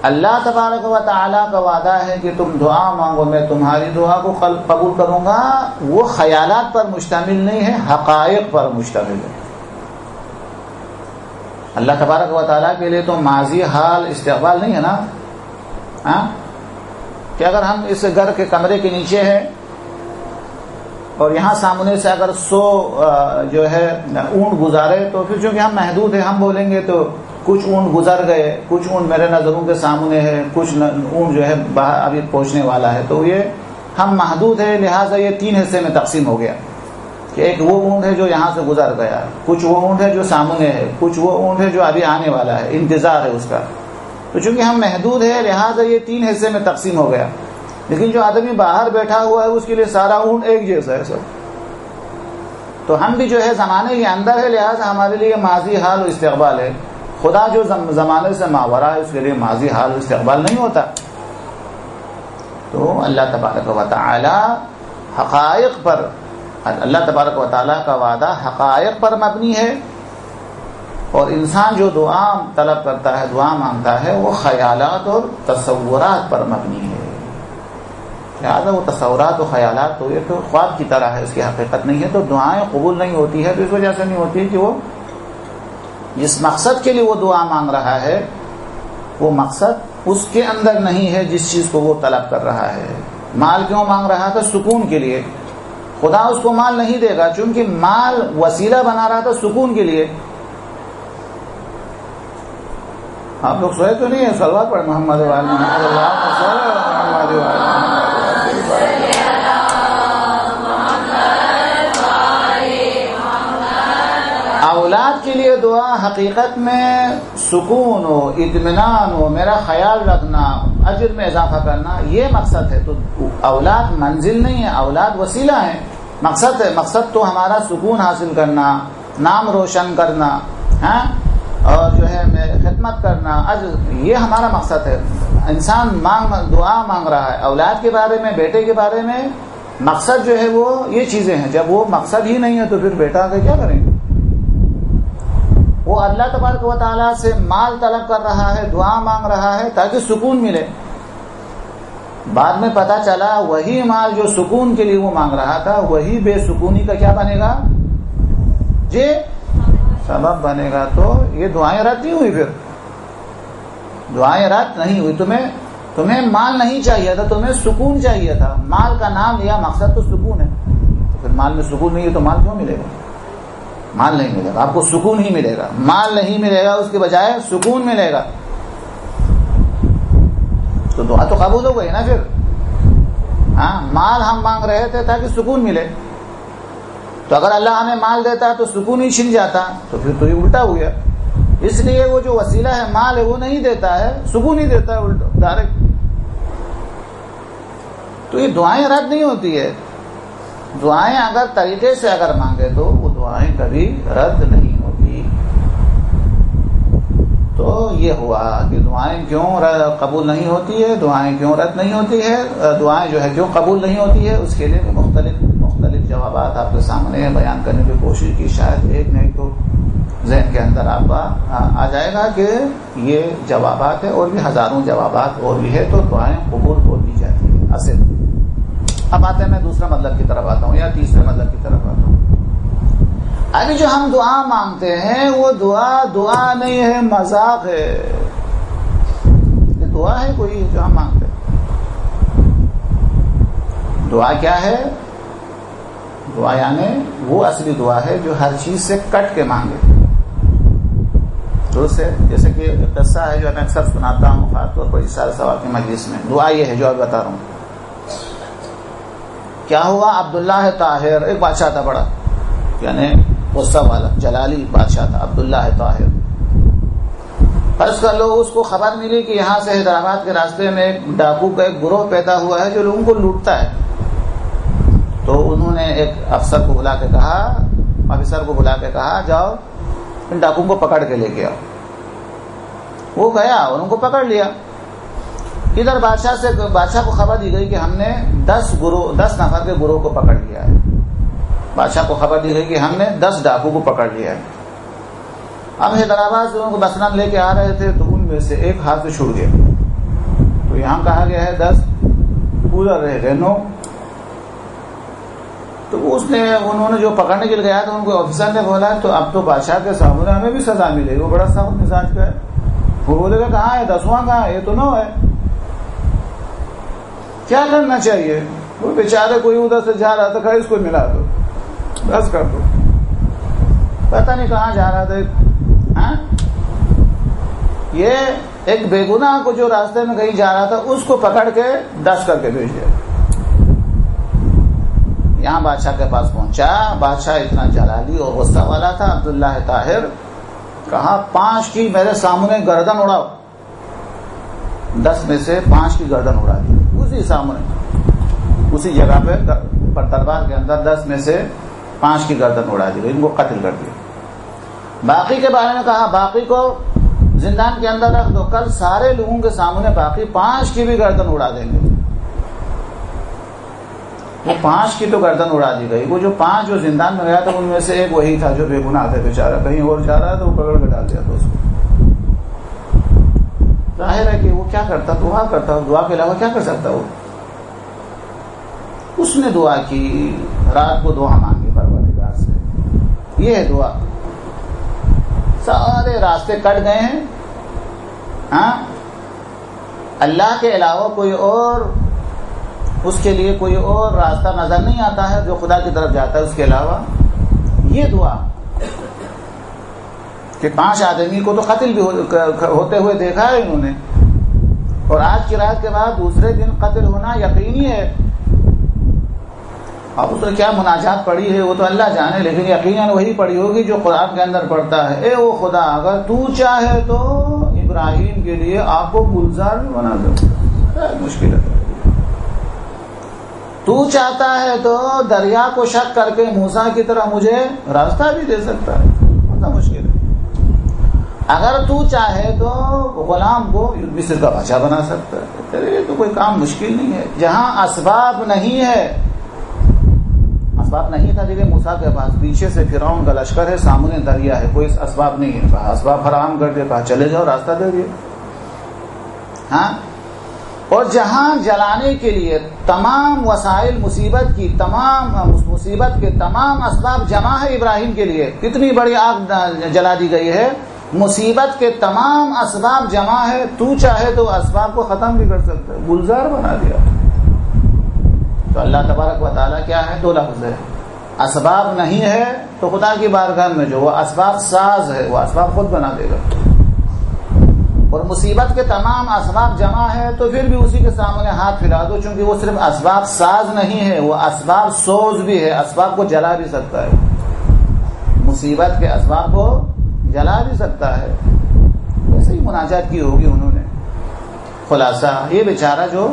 اللہ تبارک و تعالیٰ کا وعدہ ہے کہ تم دعا مانگو میں تمہاری دعا کو قبول کروں گا. وہ خیالات پر مشتمل نہیں ہے، حقائق پر مشتمل ہے. اللہ تبارک و تعالیٰ کے لیے تو ماضی، حال، استقبال نہیں ہے نا. کہ اگر ہم اس گھر کے کمرے کے نیچے ہیں اور یہاں سامنے سے اگر 100 جو ہے اونٹ گزارے، تو پھر چونکہ ہم محدود ہیں، ہم بولیں گے تو کچھ اونٹ گزر گئے، کچھ اونٹ میرے نظروں کے سامنے ہے، کچھ اونٹ جو ہے باہر ابھی پہنچنے والا ہے. تو یہ ہم محدود ہے، لہٰذا یہ 3 حصے میں تقسیم ہو گیا کہ ایک وہ اونٹ ہے جو یہاں سے گزر گیا، کچھ وہ اونٹ ہے جو سامنے ہے، کچھ وہ اونٹ ہے جو ابھی آنے والا ہے، انتظار ہے اس کا. تو چونکہ ہم محدود ہے لہٰذا یہ 3 حصے میں تقسیم ہو گیا. لیکن جو آدمی باہر بیٹھا ہوا ہے اس کے لیے سارا اونٹ ایک جیسا ہے سب. تو ہم بھی جو ہے زمانے کے اندر ہے، لہٰذا ہمارے لیے ماضی، حال و استقبال ہے. خدا جو زمانے سے ماورا ہے اس کے لیے ماضی، حال و استقبال نہیں ہوتا. تو اللہ تبارک و تعالی حقائق پر، اللہ تبارک و تعالیٰ کا وعدہ حقائق پر مبنی ہے، اور انسان جو دعا طلب کرتا ہے، دعا مانگتا ہے، وہ خیالات اور تصورات پر مبنی ہے. لہٰذا وہ تصورات و خیالات تو یہ تو خواب کی طرح ہے، اس کی حقیقت نہیں ہے. تو دعائیں قبول نہیں ہوتی ہے تو اس وجہ سے نہیں ہوتی کہ وہ جس مقصد کے لیے وہ دعا مانگ رہا ہے وہ مقصد اس کے اندر نہیں ہے جس چیز کو وہ طلب کر رہا ہے. مال کیوں مانگ رہا تھا؟ سکون کے لیے. خدا اس کو مال نہیں دے گا، چونکہ مال وسیلہ بنا رہا تھا سکون کے لیے. آپ لوگ سوئے تو نہیں ہیں؟ صلوات پڑھیں محمد وعلی محمد. اللہم صل علی محمد وعلی محمد. اولاد کے لیے دعا حقیقت میں سکون ہو، اطمینان ہو، میرا خیال رکھنا، اجر میں اضافہ کرنا، یہ مقصد ہے. تو اولاد منزل نہیں ہے، اولاد وسیلہ ہے. مقصد ہے، مقصد تو ہمارا سکون حاصل کرنا، نام روشن کرنا، اور جو ہے خدمت کرنا، اجر، یہ ہمارا مقصد ہے. انسان دعا مانگ رہا ہے اولاد کے بارے میں، بیٹے کے بارے میں. مقصد جو ہے وہ یہ چیزیں ہیں. جب وہ مقصد ہی نہیں ہے تو پھر بیٹا کے کیا کریں گے؟ وہ اللہ تبارک و تعالیٰ سے مال طلب کر رہا ہے، دعا مانگ رہا ہے تاکہ سکون ملے. بعد میں پتا چلا وہی مال جو سکون کے لیے وہ مانگ رہا تھا وہی بے سکونی کا کیا بنے گا؟ جی سبب بنے گا. تو یہ دعائیں رد نہیں ہوئی. پھر دعائیں رد نہیں ہوئی. تمہیں مال نہیں چاہیے تھا، تمہیں سکون چاہیے تھا. مال کا نام لیا، مقصد تو سکون ہے. تو پھر مال میں سکون نہیں ہے تو مال کیوں ملے گا؟ مال نہیں ملے گا، آپ کو سکون ہی ملے گا. مال نہیں ملے گا، اس کے بجائے سکون ملے گا. تو دعا تو قبول ہو گئی نا. پھر مال ہم مانگ رہے تھے تاکہ سکون ملے. تو اگر اللہ ہمیں مال دیتا تو سکون ہی چھن جاتا. تو پھر تو یہ الٹا ہو گیا. اس لیے وہ جو وسیلہ ہے مال ہے وہ نہیں دیتا ہے، سکون ہی دیتا ہے الٹا ڈائریکٹ. تو یہ دعائیں رد نہیں ہوتی ہے. دعائیں اگر طریقے سے اگر مانگے تو وہ دعائیں کبھی رد نہیں ہوتی. تو یہ ہوا کہ دعائیں کیوں قبول نہیں ہوتی ہے، دعائیں کیوں رد نہیں ہوتی ہے، دعائیں جو ہے کیوں قبول نہیں ہوتی ہے. اس کے لیے مختلف جوابات آپ کے سامنے بیان کرنے کی کوشش کی. شاید ایک نہیں تو ذہن کے اندر آپ آ جائے گا کہ یہ جوابات ہے، اور بھی ہزاروں جوابات اور بھی ہے. تو دعائیں قبول ہوتی جاتی ہے اصل. اب آتے ہیں، میں دوسرا مطلب کی طرف آتا ہوں یا تیسرے مطلب کی طرف آتا ہوں. ابھی جو ہم دعا مانگتے ہیں وہ دعا نہیں ہے، مذاق ہے. یہ دعا ہے کوئی جو ہم مانگتے ہیں؟ دعا کیا ہے؟ دعا یعنی وہ اصلی دعا ہے جو ہر چیز سے کٹ کے مانگے. درست ہے. جیسے کہ قصہ ہے جو میں اکثر سناتا ہوں خاص طور پر اس سال ثواب کی مجلس میں. دعا یہ ہے جو اب بتا رہا ہوں. کیا ہوا؟ عبداللہ طاہر ایک بادشاہ تھا بڑا، یعنی غصہ والا جلالی بادشاہ تھا عبداللہ طاہر. فرض کر لو اس کو خبر ملی کہ یہاں سے حیدرآباد کے راستے میں ایک ڈاکو کا ایک گروہ پیدا ہوا ہے جو لوگوں کو لوٹتا ہے. تو انہوں نے ایک افسر کو بلا کے کہا جاؤ ان ڈاکو کو پکڑ کے لے کے آؤ. وہ گیا اور ان کو پکڑ لیا. ادھر بادشاہ کو خبر دی گئی کہ ہم نے 10 نفر کے گروہ کو پکڑ لیا ہے. بادشاہ کو خبر دی گئی کہ ہم نے 10 ڈاکو کو پکڑ لیا ہے. اب حیدرآباد سے ان کو مثلاً لے کے آ رہے تھے تو ان میں سے ایک ہاتھ سے چھوٹ گیا. تو یہاں کہا گیا ہے 10 پورا رہ گئے 9. تو انہوں نے جو پکڑنے کے لیے گیا تھا ان کو آفیسر نے بولا تو اب تو بادشاہ کے سامنے ہمیں بھی سزا ملے گی. وہ بڑا سخت مزاج کا ہے. وہ بولے گا کہاں ہے 10واں کہاں ہے, یہ تو 9 ہے. کیا کرنا چاہیے؟ وہ بیچارے کوئی ادھر سے جا رہا تھا اس کو ملا دو, بس کر دو. پتہ نہیں کہاں جا رہا تھا. یہ ایک بے گناہ کو جو راستے میں کہیں جا رہا تھا اس کو پکڑ کے 10 کر کے بھیج دیا. یہاں بادشاہ کے پاس پہنچا. بادشاہ اتنا جلالی اور غصہ والا تھا عبداللہ طاہر. کہا 5 کی میرے سامنے گردن اڑاؤ. 10 میں سے 5 کی گردن اڑا دی اسی سامنے, اسی جگہ پہ دربار کے اندر 10 میں سے 5 کی گردن اڑا دی گئی. ان کو قتل کر دیا. باقی کے بارے میں کہا باقی کو زندان کے اندر رکھ دو, کل سارے لوگوں کے سامنے باقی 5 کی بھی گردن اڑا دیں گے. وہ 5 کی تو گردن اڑا دی گئی. وہ جو 5 جو زندان میں گیا تھا ان میں سے ایک وہی تھا جو بے گناہ تھا بیچارہ, کہیں اور جا رہا تھا وہ پکڑ کے ڈال دیا تھا اس کو. ظاہر ہے کہ وہ کیا کرتا, دعا کرتا. دعا کے علاوہ کیا کر سکتا وہ؟ اس نے دعا کی, رات کو دعا مانگی پروردگار سے. یہ ہے دعا. سارے راستے کٹ گئے ہیں. اللہ کے علاوہ کوئی اور, اس کے لیے کوئی اور راستہ نظر نہیں آتا ہے جو خدا کی طرف جاتا ہے اس کے علاوہ. یہ دعا کہ 5 آدمی کو تو قتل بھی ہوتے ہوئے دیکھا ہے انہوں نے, اور آج کی رات کے بعد دوسرے دن قتل ہونا یقینی ہے. اب اس نے کیا مناجات پڑھی ہے وہ تو اللہ جانے, لیکن یقیناً وہی پڑھی ہوگی جو قرآن کے اندر پڑھتا ہے. اے وہ خدا, اگر تو چاہے تو ابراہیم کے لیے آپ کو گلزار بھی بنا دے. مشکل ہے. تو چاہتا ہے تو دریا کو شق کر کے موسیٰ کی طرح مجھے راستہ بھی دے سکتا ہے. بہت مشکل ہے. اگر تو چاہے تو غلام کو مصر کا بادشاہ بنا سکتا ہے. تیرے لیے تو کوئی کام مشکل نہیں ہے. جہاں اسباب نہیں ہے, اسباب نہیں تھا لیکن موسیٰ کے پاس پیچھے سے فرعون کا لشکر ہے, سامنے دریا ہے, کوئی اسباب نہیں ہے. کہا اسباب فراہم کر دے, کہا چلے جاؤ, راستہ دے دیا. ہاں, اور جہاں جلانے کے لیے تمام وسائل مصیبت کے تمام اسباب جمع ہے ابراہیم کے لیے. کتنی بڑی آگ جلا دی گئی ہے, مصیبت کے تمام اسباب جمع ہے. تو چاہے تو اسباب کو ختم بھی کر سکتا ہے, گلزار بنا دیا. تو اللہ تبارک و تعالیٰ کیا ہے, 2 لفظ ہے. اسباب نہیں ہے تو خدا کی بارگاہ میں جو وہ اسباب ساز ہے وہ اسباب خود بنا دے گا. اور مصیبت کے تمام اسباب جمع ہے تو پھر بھی اسی کے سامنے ہاتھ پھیلا دو, چونکہ وہ صرف اسباب ساز نہیں ہے, وہ اسباب سوز بھی ہے. اسباب کو جلا بھی سکتا ہے, مصیبت کے اسباب کو جلا بھی سکتا ہے. ایسے ہی مناجات کی ہوگی انہوں نے. خلاصہ یہ بیچارہ جو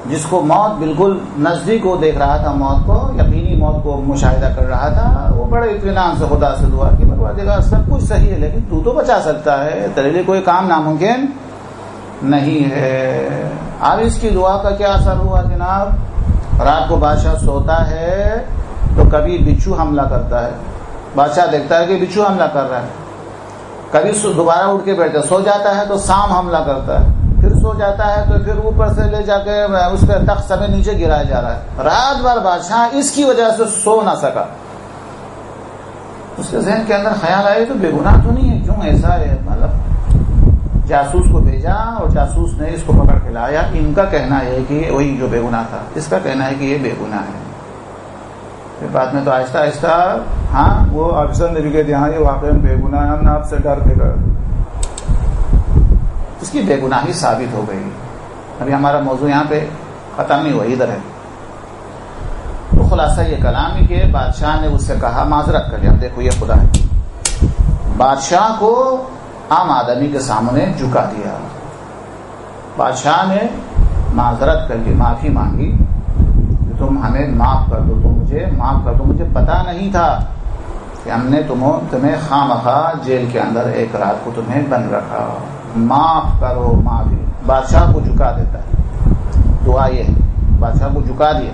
جس کو موت بالکل نزدیک کو دیکھ رہا تھا, موت کو, یقینی موت کو مشاہدہ کر رہا تھا, وہ بڑے اطمینان سے خدا سے دعا کی, پروردگار سب کچھ صحیح ہے لیکن تو بچا سکتا ہے, تیرے لیے کوئی کام ناممکن نہیں ہے. اب اس کی دعا کا کیا اثر ہوا جناب؟ رات کو بادشاہ سوتا ہے تو کبھی بچھو حملہ کرتا ہے. بادشاہ دیکھتا ہے کہ بچھو حملہ کر رہا ہے. کبھی دوبارہ اٹھ کے بیٹھتا, سو جاتا ہے تو سام حملہ کرتا ہے. پھر سو جاتا ہے تو پھر اوپر سے لے جا کے اس کے تخت سمیت نیچے گرایا جا رہا ہے. رات بھر بادشاہ اس کی وجہ سے سو نہ سکا. اس کے ذہن کے اندر خیال آئے تو بے گناہ تو نہیں ہے, کیوں ایسا ہے؟ مطلب جاسوس کو بھیجا اور جاسوس نے اس کو پکڑ کے لایا. ان کا کہنا ہے کہ وہی جو بے گناہ تھا, اس کا کہنا ہے کہ یہ بے گناہ ہے. پھر بعد میں تو آہستہ آہستہ ہاں وہ آفیسر نے بھی کہہ دیا, ہاں یہ واقعی بے گناہ ہے, ہم نے آپ سے ڈر کے کر, اس کی بے گناہی ثابت ہو گئی. ابھی ہمارا موضوع یہاں پہ ختم نہیں ہوا, ادھر ہے. تو خلاصہ یہ کلام ہے کہ بادشاہ نے اس سے کہا معذرت کر لیا. دیکھو یہ خدا ہے. بادشاہ کو عام آدمی کے سامنے جھکا دیا. بادشاہ نے معذرت کر لی, معافی مانگی کہ تم ہمیں معاف کر دو, تم مجھے معاف کر دو, مجھے پتا نہیں تھا کہ ہم نے تمہیں خواہ جیل کے اندر ایک رات کو تمہیں بند رکھا, معاف کرو. معافی بادشاہ کو جھکا دیتا ہے. دعا یہ ہے, بادشاہ کو جھکا دیا.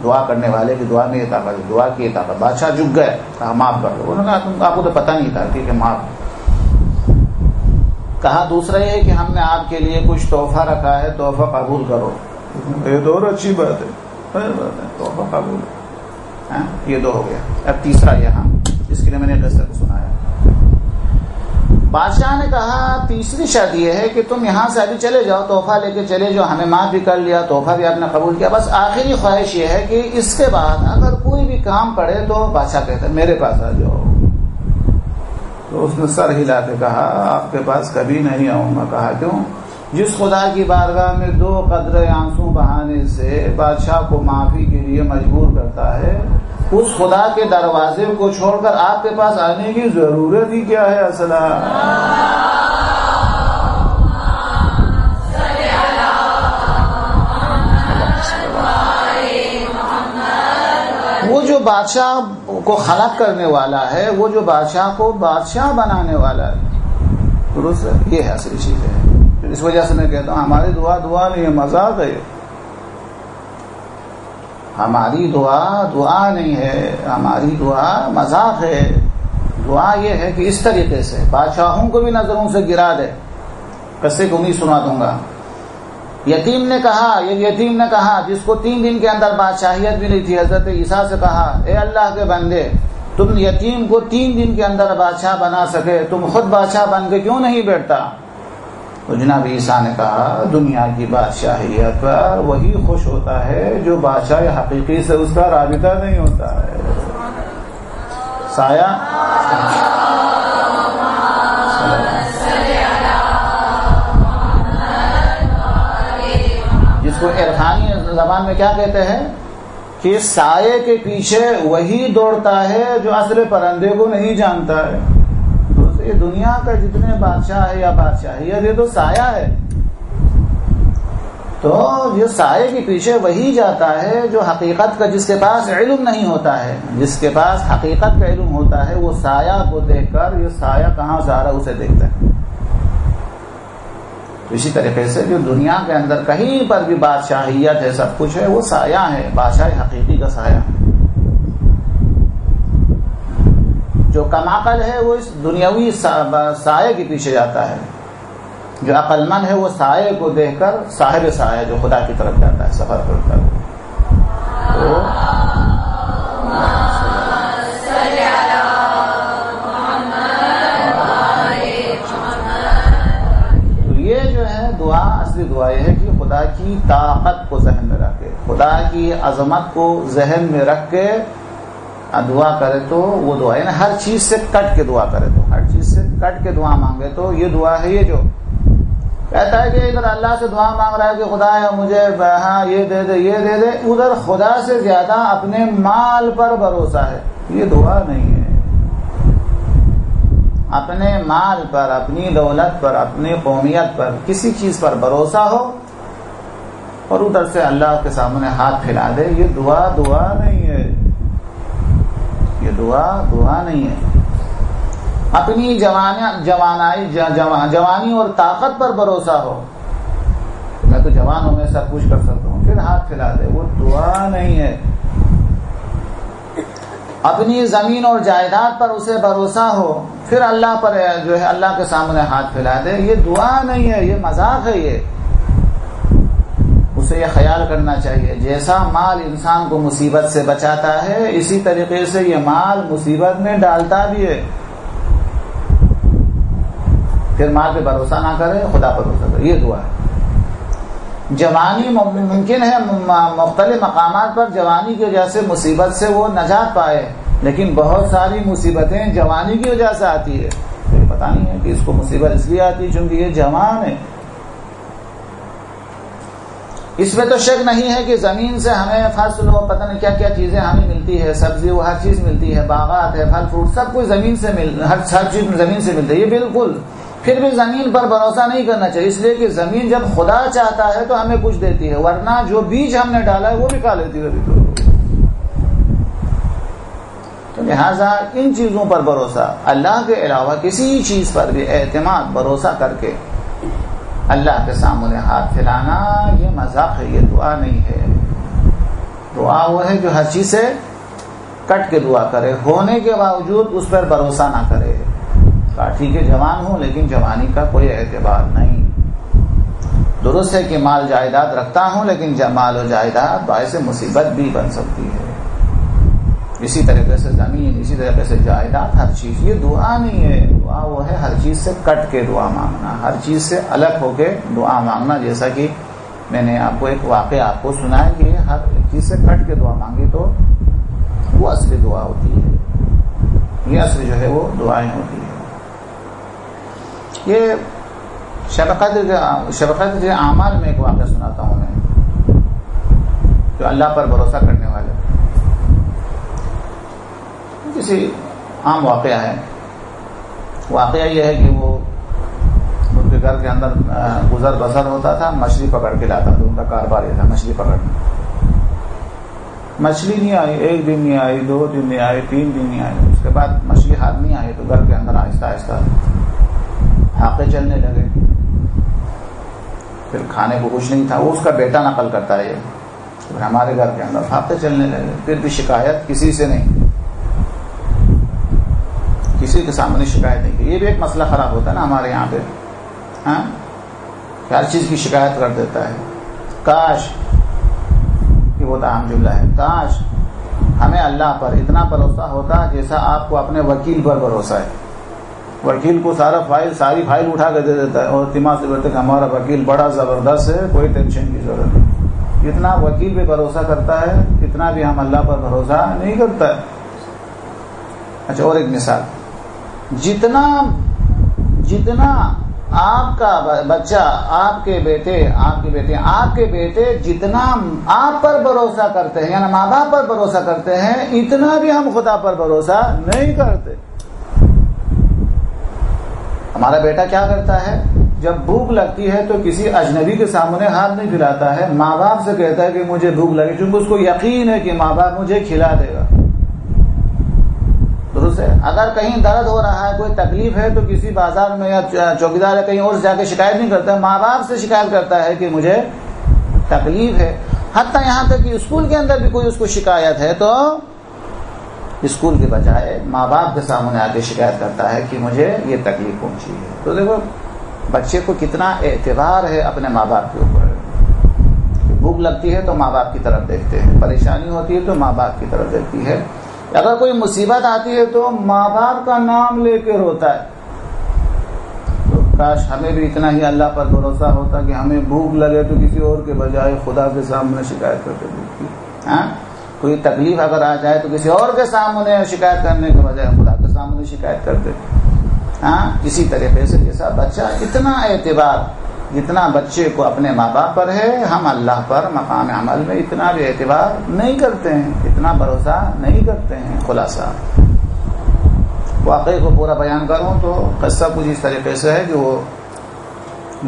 دعا کرنے والے کی دعا میں یہ طاقت ہے, دعا کی یہ طاقت. بادشاہ جھک گئے, کہا معاف کر دو. انہوں نے کہا آپ کو تو پتہ نہیں تھا, ٹھیک ہے معاف. کہا دوسرا یہ ہے کہ ہم نے آپ کے لیے کچھ تحفہ رکھا ہے, تحفہ قبول کرو. یہ تو اور اچھی بات ہے, تحفہ قبول. یہ دو ہو گیا. اب تیسرا یہاں, اس کے لیے میں نے قصے کو سنایا. بادشاہ نے کہا تیسری شرط یہ ہے کہ تم یہاں سے ابھی چلے جاؤ, تحفہ لے کے چلے جاؤ, ہمیں معاف بھی کر لیا, تحفہ بھی آپ نے قبول کیا, بس آخری خواہش یہ ہے کہ اس کے بعد اگر کوئی بھی کام پڑے تو بادشاہ کہتا ہے میرے پاس آ جاؤ. تو اس نے سر ہلا کے کہا آپ کے پاس کبھی نہیں آؤں گا. کہا کیوں؟ جس خدا کی بارگاہ میں 2 قطرے آنسو بہانے سے بادشاہ کو معافی کے لیے مجبور کرتا ہے, اس خدا کے دروازے کو چھوڑ کر آپ کے پاس آنے کی ضرورت ہی کیا ہے اصلا؟ وہ جو بادشاہ کو خلق کرنے والا ہے, وہ جو بادشاہ کو بادشاہ بنانے والا ہے, درست ہے, یہ ہے اصلی چیز ہے. اس وجہ سے میں کہتا ہوں ہماری دعا نہیں ہے, مذاق ہے. ہماری دعا نہیں ہے, ہماری دعا مذاق ہے. دعا یہ ہے کہ اس طریقے سے بادشاہوں کو بھی نظروں سے گرا دے. قصے کو نہیں سنا دوں گا. یتیم نے کہا جس کو 3 دن کے اندر بادشاہیت ملی تھی, حضرت عیسیٰ سے کہا اے اللہ کے بندے, تم یتیم کو 3 دن کے اندر بادشاہ بنا سکے, تم خود بادشاہ بن کے کیوں نہیں بیٹھتا؟ تو جناب عیسیٰ نے کہا دنیا کی بادشاہیت پر وہی خوش ہوتا ہے جو بادشاہ حقیقی سے اس کا رابطہ نہیں ہوتا ہے. سایہ جس کو عرفانی زبان میں کیا کہتے ہیں کہ سائے کے پیچھے وہی دوڑتا ہے جو اصل پرندے کو نہیں جانتا ہے. یہ دنیا کا جتنے بادشاہ ہے یا بادشاہیت, یہ تو سایہ ہے. تو یہ سائے کے پیچھے وہی جاتا ہے جو حقیقت کا, جس کے پاس علم نہیں ہوتا ہے. جس کے پاس حقیقت کا علم ہوتا ہے وہ سایہ کو دیکھ کر یہ سایہ کہاں جا رہا اسے دیکھتا ہے. اسی طریقے سے جو دنیا کے اندر کہیں پر بھی بادشاہیت ہے, سب کچھ ہے, وہ سایہ ہے, بادشاہ حقیقی کا سایہ. جو کم عقل ہے وہ اس دنیاوی سائے کے پیچھے جاتا ہے. جو عقل مند ہے وہ سائے کو دیکھ کر صاحب سایہ جو خدا کی طرف جاتا ہے, سفر کرتا ہے. تو یہ جو ہے دعا, اصلی دعا یہ ہے کہ خدا کی طاقت کو ذہن میں رکھے, خدا کی عظمت کو ذہن میں رکھ کے دعا کرے تو وہ دعا, یعنی ہر چیز سے کٹ کے دعا کرے, تو ہر چیز سے کٹ کے دعا مانگے تو یہ دعا ہے. یہ جو کہتا ہے کہ ادھر اللہ سے دعا مانگ رہا ہے کہ خدا ہے مجھے یہ دے دے یہ دے دے, ادھر خدا سے زیادہ اپنے مال پر بھروسہ ہے, یہ دعا نہیں ہے. اپنے مال پر, اپنی دولت پر, اپنی قومیت پر, کسی چیز پر بھروسہ ہو اور ادھر سے اللہ کے سامنے ہاتھ پھیلا دے, یہ دعا نہیں ہے. یہ دعا نہیں ہے. اپنی جوانی اور طاقت پر بھروسہ ہو, میں تو جوان ہوں, میں سب کچھ کر سکتا ہوں, پھر ہاتھ پھیلا دے, وہ دعا نہیں ہے. اپنی زمین اور جائیداد پر اسے بھروسہ ہو, پھر اللہ پر جو ہے اللہ کے سامنے ہاتھ پھیلا دے, یہ دعا نہیں ہے, یہ مذاق ہے. یہ اسے یہ خیال کرنا چاہیے جیسا مال انسان کو مصیبت سے بچاتا ہے, اسی طریقے سے یہ مال مصیبت میں ڈالتا بھی ہے. پھر مال پہ بھروسہ نہ کرے, خدا پر بھروسہ کرے, یہ دعا ہے. جوانی ممکن ہے مختلف مقامات پر جوانی کی وجہ سے مصیبت سے وہ نجات پائے, لیکن بہت ساری مصیبتیں جوانی کی وجہ سے آتی ہے. پتہ نہیں ہے کہ اس کو مصیبت اس لیے آتی ہے چونکہ یہ جوان ہے. اس میں تو شک نہیں ہے کہ زمین سے ہمیں فصل و پتہ نہیں کیا کیا چیزیں ہمیں ملتی ہے، سبزی وہ ہر چیز ملتی ہے، باغات ہے، پھل فروٹ سب کچھ زمین سے ہر چیز زمین سے ملتی ہے، یہ بالکل. پھر بھی زمین پر بھروسہ نہیں کرنا چاہیے، اس لیے کہ زمین جب خدا چاہتا ہے تو ہمیں کچھ دیتی ہے، ورنہ جو بیج ہم نے ڈالا ہے وہ بھی کھا لیتی ہے. تو لہٰذا ان چیزوں پر بھروسہ، اللہ کے علاوہ کسی چیز پر بھی اعتماد بھروسہ کر کے اللہ کے سامنے ہاتھ پھیلانا یہ مذاق ہے، یہ دعا نہیں ہے. دعا وہ ہے جو ہر چیز سے کٹ کے دعا کرے، ہونے کے باوجود اس پر بھروسہ نہ کرے. ٹھیک ہے جوان ہوں لیکن جوانی کا کوئی اعتبار نہیں. درست ہے کہ مال جائیداد رکھتا ہوں لیکن مال و جائیداد باعث مصیبت بھی بن سکتی ہے. اسی طریقے سے زمین، اسی طریقے سے جائیداد، ہر چیز. یہ دعا نہیں ہے. دعا وہ ہے ہر چیز سے کٹ کے دعا مانگنا، ہر چیز سے الگ ہو کے دعا مانگنا. جیسا کہ میں نے آپ کو ایک واقعہ آپ کو سنا ہے کہ ہر چیز سے کٹ کے دعا مانگی تو وہ اصلی دعا ہوتی ہے. یہ اصلی جو ہے وہ دعائیں ہوتی ہے. یہ شفقت کے اعمال میں ایک واقعہ سناتا ہوں میں، جو اللہ پر بھروسہ کرنے والے. کسی عام واقعہ ہے. واقعہ یہ ہے کہ وہ ان کے گھر کے اندر گزر بسر ہوتا تھا، مچھلی پکڑ کے لاتا تھا. ان کا کاروبار یہ تھا مچھلی پکڑنا. مچھلی نہیں آئی، ایک دن نہیں آئی، 2 دن نہیں آئی، 3 دن نہیں آئی. اس کے بعد مچھلی ہاتھ نہیں آئی تو گھر کے اندر آہستہ آہستہ حاقے چلنے لگے. پھر کھانے کو کچھ نہیں تھا. وہ اس کا بیٹا نقل کرتا ہے یہ، ہمارے گھر کے اندر حاقے چلنے لگے. پھر بھی شکایت کسی سے نہیں، کسی کے سامنے شکایت نہیں کی. یہ بھی ایک مسئلہ خراب ہوتا ہے نا ہمارے یہاں پہ، ہاں، ہر چیز کی شکایت کر دیتا ہے. کاش، یہ وہ عام جملہ ہے، کاش ہمیں اللہ پر اتنا بھروسہ ہوتا جیسا آپ کو اپنے وکیل پر بھروسہ ہے. وکیل کو ساری فائل اٹھا کے دے دیتا ہے اور دماغ سے بولتے کہ ہمارا وکیل بڑا زبردست ہے، کوئی ٹینشن کی ضرورت نہیں. جتنا وکیل پہ بھروسہ کرتا ہے اتنا بھی ہم اللہ پر بھروسہ نہیں کرتا ہے. اچھا، اور ایک مثال، جتنا آپ کا بچہ، آپ کے بیٹے جتنا آپ پر بھروسہ کرتے ہیں، یعنی ماں باپ پر بھروسہ کرتے ہیں، اتنا بھی ہم خدا پر بھروسہ نہیں کرتے. ہمارا بیٹا کیا کرتا ہے، جب بھوک لگتی ہے تو کسی اجنبی کے سامنے ہاتھ نہیں پھیلاتا ہے، ماں باپ سے کہتا ہے کہ مجھے بھوک لگی، چونکہ اس کو یقین ہے کہ ماں باپ مجھے کھلا دے گا. درست ہے. اگر کہیں درد ہو رہا ہے، کوئی تکلیف ہے تو کسی بازار میں یا چوکیدار یا کہیں اور جا کے شکایت نہیں کرتا، ماں باپ سے شکایت کرتا ہے کہ مجھے تکلیف ہے. حتیٰ یہاں تک کہ اسکول کے اندر بھی کوئی اس کو شکایت ہے تو اسکول کے بجائے ماں باپ کے سامنے آ کے شکایت کرتا ہے کہ مجھے یہ تکلیف پہنچی ہے. تو دیکھو بچے کو کتنا اعتبار ہے اپنے ماں باپ کے اوپر. بھوک لگتی ہے تو ماں باپ کی طرف دیکھتے ہیں، پریشانی ہوتی ہے تو ماں باپ کی طرف دیکھتی ہے. اگر کوئی مصیبت آتی ہے تو ماں باپ کا نام لے کے روتا ہے. تو کاش ہمیں بھی اتنا ہی اللہ پر بھروسہ ہوتا کہ ہمیں بھوک لگے تو کسی اور کے بجائے خدا کے سامنے شکایت کرتے بھوک کی. ہاں، کوئی تکلیف اگر آ جائے تو کسی اور کے سامنے شکایت کرنے کے بجائے خدا کے سامنے شکایت کرتے. ہاں، اسی طریقے سے جیسا بچہ اتنا اعتبار جتنا بچے کو اپنے ماں باپ پر ہے، ہم اللہ پر مقام عمل میں اتنا بھی اعتبار نہیں کرتے ہیں، اتنا بھروسہ نہیں کرتے ہیں. خلاصہ واقعے کو پورا بیان کروں تو قصہ کچھ اس طریقے سے ہے کہ وہ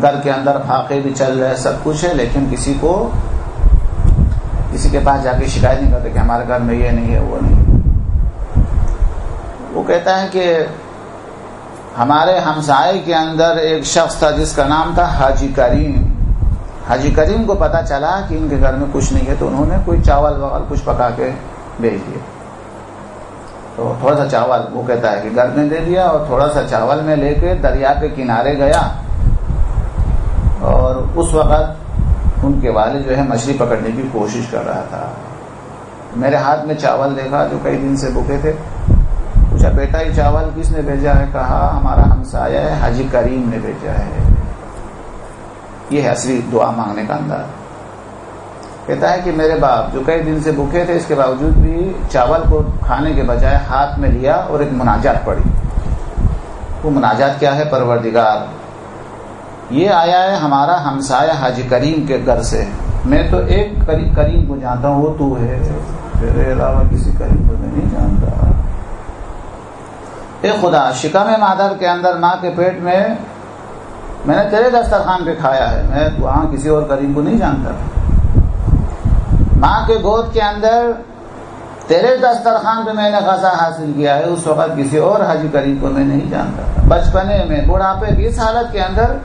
گھر کے اندر پھاقے بھی چل رہے، سب کچھ ہے، لیکن کسی کے پاس جا کے شکایت نہیں کرتے کہ ہمارے گھر میں یہ نہیں ہے، وہ نہیں ہے. وہ کہتا ہے کہ ہمارے ہمسائے کے اندر ایک شخص تھا جس کا نام تھا حاجی کریم. حاجی کریم کو پتا چلا کہ ان کے گھر میں کچھ نہیں ہے تو انہوں نے کوئی چاول وغیرہ کچھ پکا کے بھیج دیا. تو تھوڑا سا چاول وہ کہتا ہے کہ گھر میں دے دیا، اور تھوڑا سا چاول میں لے کے دریا کے کنارے گیا. اور اس وقت ان کے والد جو ہے مچھلی پکڑنے کی کوشش کر رہا تھا. میرے ہاتھ میں چاول دیکھا جو کئی دن سے بھوکے تھے. پوچھا بیٹا یہ چاول کس نے بھیجا ہے؟ کہا ہمارا ہمسایہ ہے حاجی کریم نے بھیجا ہے. یہ ہے اصلی دعا مانگنے کا انداز. کہتا ہے کہ میرے باپ جو کئی دن سے بھوکے تھے، اس کے باوجود بھی چاول کو کھانے کے بجائے ہاتھ میں لیا اور ایک مناجات پڑھی. وہ مناجات کیا ہے؟ پروردگار، یہ آیا ہے ہمارا ہمسایہ حاجی کریم کے گھر سے، میں تو ایک کریم کو جانتا ہوں، وہ تو ہے، تیرے علاوہ کسی کریم کو میں نہیں جانتا۔ اے خدا، شکم مادر کے اندر ماں کے پیٹ میں نے تیرے دسترخوان پہ کھایا ہے، میں وہاں کسی اور کریم کو نہیں جانتا۔ ماں کے گود کے اندر تیرے دسترخوان پہ میں نے غذا حاصل کیا ہے، اس وقت کسی اور حاجی کریم کو میں نہیں جانتا تھا۔ بچپنے میں، بڑھاپے کی اس حالت کے اندر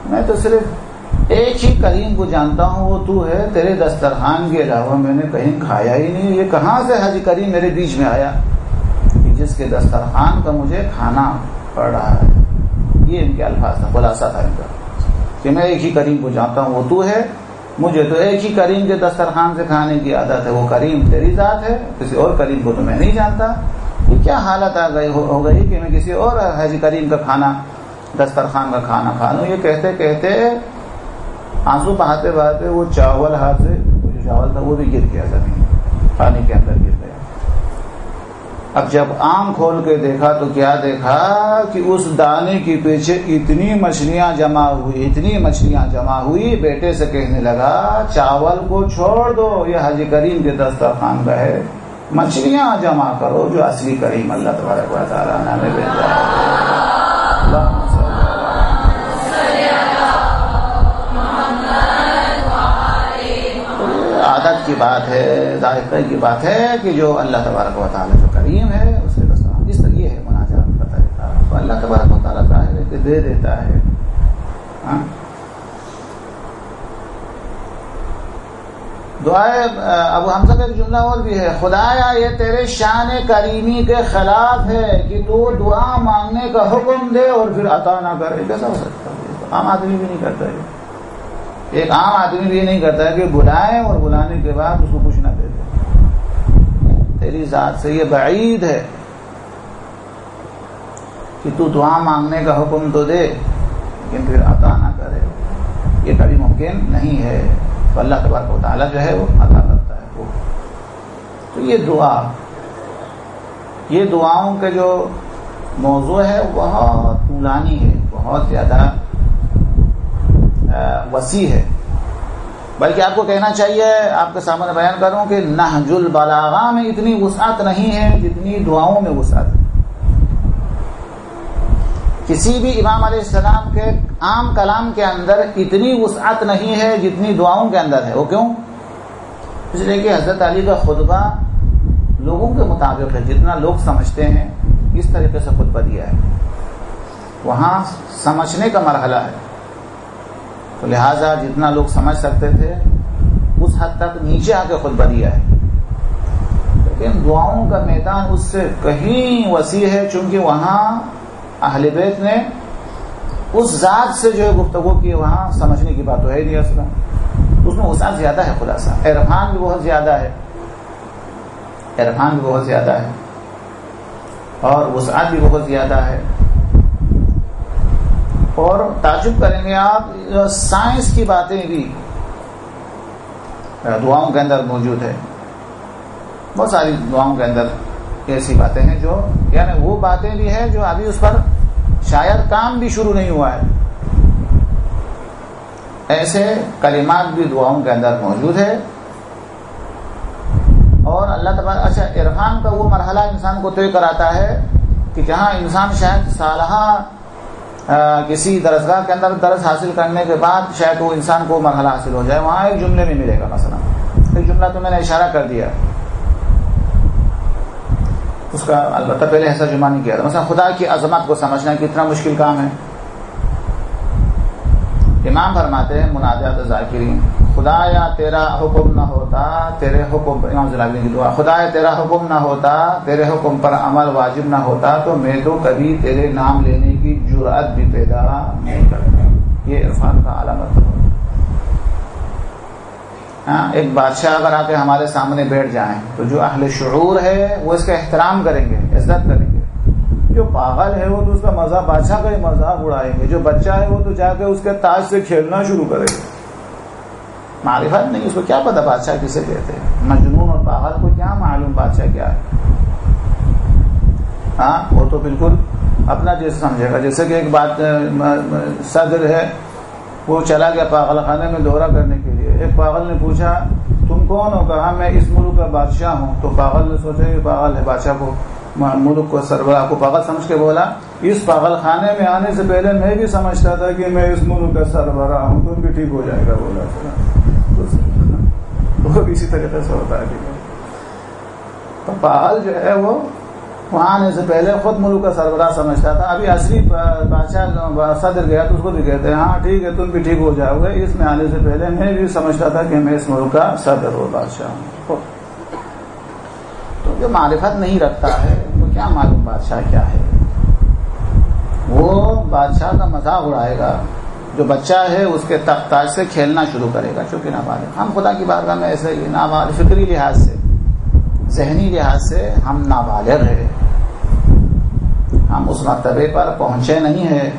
میں تو صرف ایک ہی کریم کو جانتا ہوں، وہ تو ہے، تیرے دسترخوان کے علاوہ میں نے کہیں کھایا ہی نہیں۔ یہ کہاں سے حاجی کریم میرے بیچ میں آیا کہ جس کے دسترخوان کا مجھے کھانا پڑ رہا ہے؟ یہ ان کے الفاظ تھا، خلاصہ تھا ان کا کہ میں ایک ہی کریم کو جانتا ہوں، وہ تو ہے، مجھے تو ایک ہی کریم کے دسترخوان سے کھانے کی عادت ہے، وہ کریم تیری ذات ہے، کسی اور کریم کو تو میں نہیں جانتا۔ یہ کیا حالت ہو گئی کہ میں کسی اور حاجی کریم کا کھانا، دسترخوان کا کھانا کھا لوں؟ یہ کہتے کہتے آنسو بہاتے بہاتے وہ چاول ہاتھ سے، جو چاول تھا وہ بھی گر گیا زمین، پانی کے اندر گر گیا۔ اب جب آنکھ کھول کے دیکھا تو کیا دیکھا کہ اس دانے کے پیچھے اتنی مچھلیاں جمع ہوئی۔ بیٹے سے کہنے لگا چاول کو چھوڑ دو، یہ حاجی کریم کے دسترخوان کا ہے، مچھلیاں جمع کرو جو اصلی کریم اللہ تبارک و تعالیٰ نے ہمیں بھیجا ہے۔ عادت کی بات ہے، ذائقہ کی بات ہے کہ جو اللہ تبارک و تعالیٰ جو کریم ہے اس کے دسترخوان، اس طرح یہ ہے مناجات کا طریقہ، تو اللہ تبارک و تعالیٰ ظاہر ہے کہ دے دیتا ہے۔ دعائے ابو حمزہ کا ایک جملہ اور بھی ہے، خدایا یہ تیرے شان کریمی کے خلاف ہے کہ تو دعا مانگنے کا حکم دے اور پھر عطا نہ کرے۔ کیسا ہو سکتا ہے؟ عام آدمی بھی نہیں کرتا ہے، ایک عام آدمی بھی یہ نہیں کرتا ہے کہ بلائیں اور بلانے کے بعد اس کو کچھ نہ دے دے۔ تیری ذات سے یہ بعید ہے کہ تو دعا مانگنے کا حکم تو دے لیکن پھر عطا نہ کرے، یہ کبھی ممکن نہیں ہے۔ تو اللہ تبارک و تعالیٰ جو ہے وہ عطا کرتا ہے وہ۔ تو یہ دعاؤں کے جو موضوع ہے بہت طولانی ہے، بہت زیادہ وسیع ہے، بلکہ آپ کو کہنا چاہیے، آپ کے سامنے بیان کروں کہ نہج البلاغہ میں اتنی وسعت نہیں ہے جتنی دعاؤں میں وسعت ہے۔ کسی بھی امام علیہ السلام کے عام کلام کے اندر اتنی وسعت نہیں ہے جتنی دعاؤں کے اندر ہے۔ وہ کیوں؟ اس لیے کہ حضرت علی کا خطبہ لوگوں کے مطابق ہے، جتنا لوگ سمجھتے ہیں اس طریقے سے خطبہ دیا ہے، وہاں سمجھنے کا مرحلہ ہے، تو لہٰذا جتنا لوگ سمجھ سکتے تھے اس حد تک نیچے آ کے خطبہ دیا ہے۔ لیکن دعاؤں کا میدان اس سے کہیں وسیع ہے، چونکہ وہاں اہل بیت نے اس ذات سے جو ہے گفتگو کی، وہاں سمجھنے کی بات تو ہے نہیں اصلا، اس میں وسعت زیادہ ہے، خلاصہ عرفان بھی بہت زیادہ ہے، اور وسعت بھی بہت زیادہ ہے۔ اور تعجب کریں گے آپ، سائنس کی باتیں بھی دعاؤں کے اندر موجود ہے، بہت ساری دعاؤں کے اندر ایسی باتیں ہیں جو یعنی وہ باتیں بھی ہیں جو ابھی اس پر شاید کام بھی شروع نہیں ہوا ہے، ایسے کلمات بھی دعاؤں کے اندر موجود ہے۔ اور اللہ تبارک اچھا عرفان کا وہ مرحلہ انسان کو طے کراتا ہے کہ جہاں انسان شاید سالہا کسی درسگاہ کے اندر درس حاصل کرنے کے بعد شاید وہ انسان کو مرحلہ حاصل ہو جائے، وہاں ایک جملے میں ملے گا، مثلا ایک جملہ تو میں نے اشارہ کر دیا، اس کا البتہ پہلے ایسا جمع نہیں کیا تھا۔ مثلا خدا کی عظمت کو سمجھنا کتنا مشکل کام ہے۔ امام فرماتے ہیں مناجات ذاکرین، خدایا تیرا حکم نہ ہوتا، تیرے حکم، امام جلالی کی دعا، خدایا تیرا حکم نہ ہوتا، تیرے حکم پر عمل واجب نہ ہوتا تو میں تو کبھی تیرے نام لینے کی جرأت بھی پیدا نہیں کرتا۔ یہ عرفان کا علامت ہے۔ ایک بادشاہ اگر آ کے ہمارے سامنے بیٹھ جائیں تو جو اہل شعور ہے وہ اس کا احترام کریں گے، عزت کریں گے۔ جو پاگل ہے وہ تو اس کا مذاق، بادشاہ کا ہی مذاق اڑائیں گے، جو بچہ ہے وہ تو جا کے اس کے تاج سے کھیلنا شروع کرے گا۔ معرفت نہیں، اس کو کیا پتا بادشاہ کسے کہتے ہیں، مجنون اور پاگل کو کیا معلوم بادشاہ کیا ہے۔ وہ تو بالکل اپنا جیسے سمجھے گا، جیسے کہ ایک بات صدر ہے وہ چلا گیا پاگل خانے میں دورہ کرنے کے لیے، ایک پاگل نے پوچھا تم کون ہو؟ کہا میں اس ملک کا بادشاہ ہوں. تو پاگل نے سوچا یہ پاگل ہے، بادشاہ کو ملک کو سربراہ کو پاگل سمجھ کے بولا اس پاگل خانے میں آنے سے پہلے میں بھی سمجھتا تھا کہ میں اس ملک کا سربراہ ہوں، تم بھی ٹھیک ہو جائے گا. بولا وہ بھی اسی طریقے سے ہوتا ہے. تو پاگل جو ہے وہ وہاں آنے سے پہلے خود ملک کا سربراہ سمجھتا تھا. ابھی اصلی بادشاہ صدر گیا تو اس کو بھی کہتے ہیں ہاں ٹھیک ہے تم بھی ٹھیک ہو جاؤ گے، اس میں آنے سے پہلے میں بھی سمجھتا تھا کہ میں اس ملک کا صدر ہوں، بادشاہ ہوں. تو جو معرفت نہیں رکھتا ہے وہ کیا معلوم بادشاہ کیا ہے؟ وہ بادشاہ کا مذاق اڑائے گا. جو بچہ ہے اس کے تخت تاج سے کھیلنا شروع کرے گا چونکہ نابالغ. ہم خدا کی بارگاہ میں ایسے ہی نابالغ، فکری لحاظ سے ذہنی لحاظ سے ہم نابالغ ہیں، ہم اس مرتبے پر پہنچے نہیں ہیں.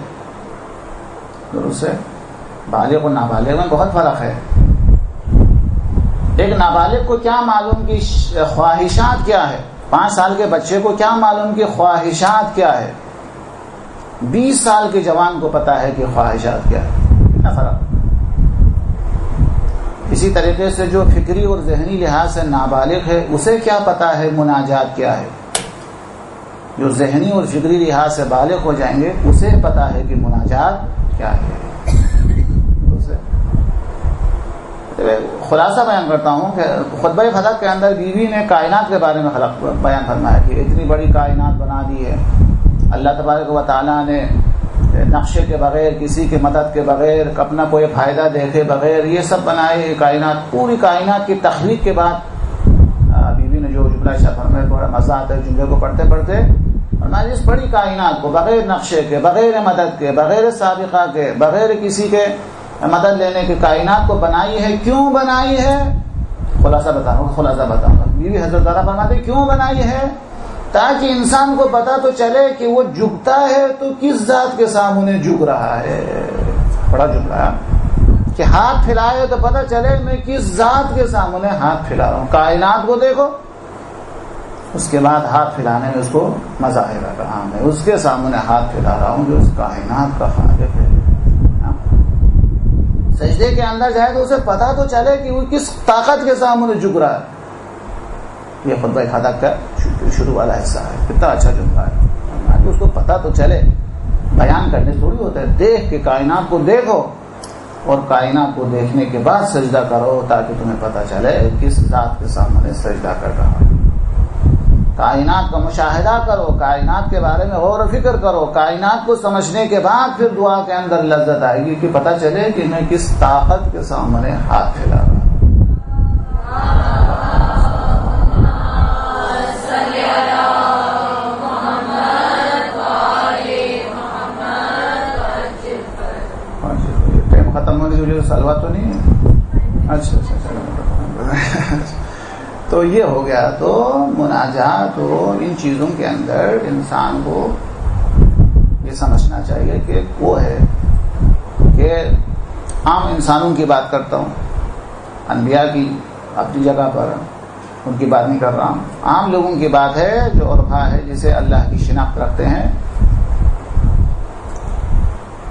درست ہے، بالغ و نابالغ میں بہت فرق ہے. ایک نابالغ کو کیا معلوم کہ خواہشات کیا ہے؟ 5 سال کے بچے کو کیا معلوم کہ خواہشات کیا ہے؟ 20 سال کے جوان کو پتا ہے کہ خواہشات کیا ہے. کتنا فرق. اسی طریقے سے جو فکری اور ذہنی لحاظ سے نابالغ ہے اسے کیا پتا ہے مناجات کیا ہے؟ جو ذہنی اور فکری لحاظ سے بالغ ہو جائیں گے اسے پتا ہے کہ مناجات کیا ہے. خلاصہ بیان کرتا ہوں کہ خطبہ فلق کے اندر بیوی نے کائنات کے بارے میں بیان فرمایا کہ اتنی بڑی کائنات بنا دی ہے اللہ تبارک و تعالیٰ نے، نقشے کے بغیر، کسی کی مدد کے بغیر، اپنا کوئی فائدہ دیکھے بغیر یہ سب بنائے کائنات. پوری کائنات کی تخلیق کے بعد بیوی نے جو جملہ ارشاد فرمایا بڑا مزہ آتا ہے جملے کو پڑھتے پڑھتے. فرمایا اس بڑی کائنات کو بغیر نقشے کے، بغیر مدد کے، بغیر سابقہ کے، بغیر کسی کے مدد لینے کی کائنات کو بنائی ہے. کیوں بنائی ہے؟ خلاصہ بتاؤں گا. بیوی حضرت زہرا فرماتے کیوں بنائی ہے؟ تاکہ انسان کو پتا تو چلے کہ وہ جھکتا ہے تو کس ذات کے سامنے جھک رہا ہے. بڑا جملہ ہے کہ ہاتھ پھیلائے تو پتا چلے میں کس ذات کے سامنے ہاتھ پھیلا رہا ہوں. کائنات کو دیکھو، اس کے بعد ہاتھ پھیلانے میں اس کو مزہ آئے گا. ہاں میں اس کے سامنے ہاتھ پھیلا رہا ہوں جو اس کائنات کا خالق ہے. سجدے کے اندر جائے تو اسے پتا تو چلے کہ وہ کس طاقت کے سامنے جھک رہا ہے. یہ خطبہ فلق کا شروع والا حصہ ہے. کتنا اچھا جملہ ہے. اس کو پتا تو چلے، بیان کرنے تھوڑی ہوتا ہے. دیکھ کے کائنات کو دیکھو اور کائنات کو دیکھنے کے بعد سجدہ کرو تاکہ تمہیں پتا چلے کس ذات کے سامنے سجدہ کر رہا ہے. کائنات کا مشاہدہ کرو، کائنات کے بارے میں غور و فکر کرو. کائنات کو سمجھنے کے بعد پھر دعا کے اندر لذت آئے گی کہ پتہ چلے کہ میں کس طاقت کے سامنے ہاتھ پھیلا رہا ہوں. ٹائم ختم ہونے کی وجہ سے سلوا تو نہیں ہے. اچھا تو یہ ہو گیا. تو مناجات ہو ان چیزوں کے اندر انسان کو یہ سمجھنا چاہیے کہ وہ ہے کہ عام انسانوں کی بات کرتا ہوں، انبیاء کی اپنی جگہ پر ان کی بات نہیں کر رہا ہوں. عام لوگوں کی بات ہے جو عرفا ہے جسے اللہ کی شناخت رکھتے ہیں.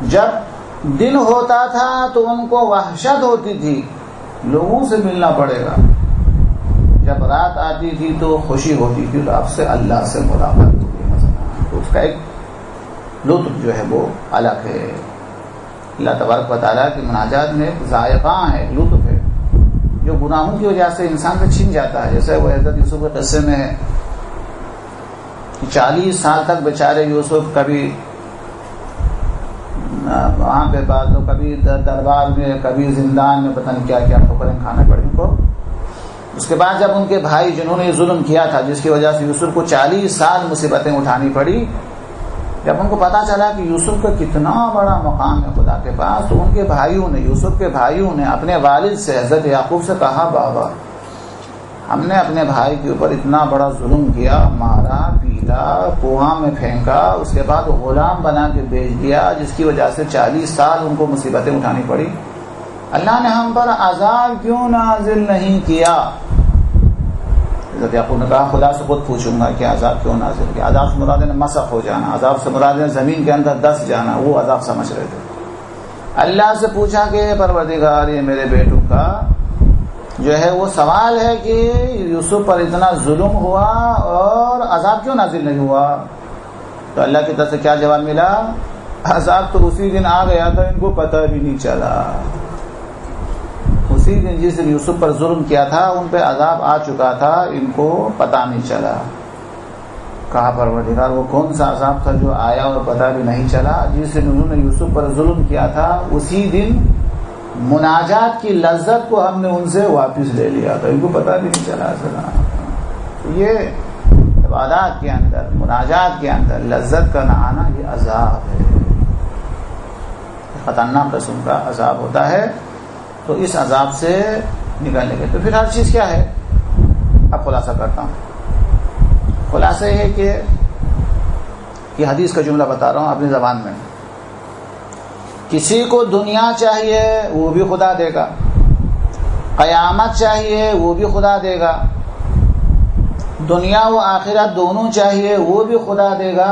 جب دن ہوتا تھا تو ان کو وحشت ہوتی تھی لوگوں سے ملنا پڑے گا. جب رات آتی تھی تو خوشی ہوتی تھی رب سے، اللہ سے ملاقات ہوتی. تو اس کا ایک لطف جو ہے وہ الگ ہے. اللہ تبارک و تعالیٰ کی مناجات میں ایک ذائقہ ہے، ایک لطف ہے جو گناہوں کی وجہ سے انسان سے چھن جاتا ہے. جیسے وہ حضرت یوسف کے قصے میں ہے کہ 40 سال تک بیچارے یوسف کبھی وہاں پہ بات ہو، کبھی دربار میں، کبھی زندان میں، پتہ نہیں کیا کیا ٹھوکریں کھانا پڑی ان کو. اس کے بعد جب ان کے بھائی جنہوں نے ظلم کیا تھا جس کی وجہ سے یوسف کو 40 سال مصیبتیں اٹھانی پڑی، جب ان کو پتا چلا کہ یوسف کا کتنا بڑا مقام ہے خدا کے پاس، تو ان کے بھائیوں نے، یوسف کے بھائیوں نے اپنے والد سے حضرت یعقوب سے کہا بابا ہم نے اپنے بھائی کے اوپر اتنا بڑا ظلم کیا، مارا پیٹا، کنواں میں پھینکا، اس کے بعد غلام بنا کے بیچ دیا جس کی وجہ سے 40 سال ان کو مصیبتیں اٹھانی پڑی. اللہ نے ہم پر عذاب کیوں نازل نہیں کیا؟ حضرت یعقوب نے کہا خدا سے خود پوچھوں گا کہ عذاب کیوں نازل کیا. عذاب سے مراد مسخ ہو جانا، عذاب سے مراد زمین کے اندر دس جانا، وہ عذاب سمجھ رہے تھے. اللہ سے پوچھا کہ پروردگار یہ میرے بیٹوں کا جو ہے وہ سوال ہے کہ یوسف پر اتنا ظلم ہوا اور عذاب کیوں نازل نہیں ہوا؟ تو اللہ کی طرف سے کیا جواب ملا؟ عذاب تو اسی دن آ گیا تھا، ان کو پتہ بھی نہیں چلا۔ اسی دن جس دن یوسف پر ظلم کیا تھا ان پہ عذاب آ چکا تھا، ان کو پتہ نہیں چلا۔ کہا پروردگار وہ کون سا عذاب تھا جو آیا اور پتہ بھی نہیں چلا؟ جس دن انہوں نے یوسف پر ظلم کیا تھا اسی دن مناجات کی لذت کو ہم نے ان سے واپس لے لیا تھا، ان کو پتہ بھی نہیں چلا۔ یہ عبادات کے اندر، مناجات کے اندر لذت کا نہ آنا یہ عذاب ہے، خطرناک قسم کا عذاب ہوتا ہے۔ تو اس عذاب سے نکلنے کے تو پھر ہر چیز کیا ہے؟ اب خلاصہ کرتا ہوں۔ خلاصہ یہ ہے کہ یہ حدیث کا جملہ بتا رہا ہوں اپنی زبان میں، کسی کو دنیا چاہیے وہ بھی خدا دے گا، قیامت چاہیے وہ بھی خدا دے گا، دنیا و آخرت دونوں چاہیے وہ بھی خدا دے گا،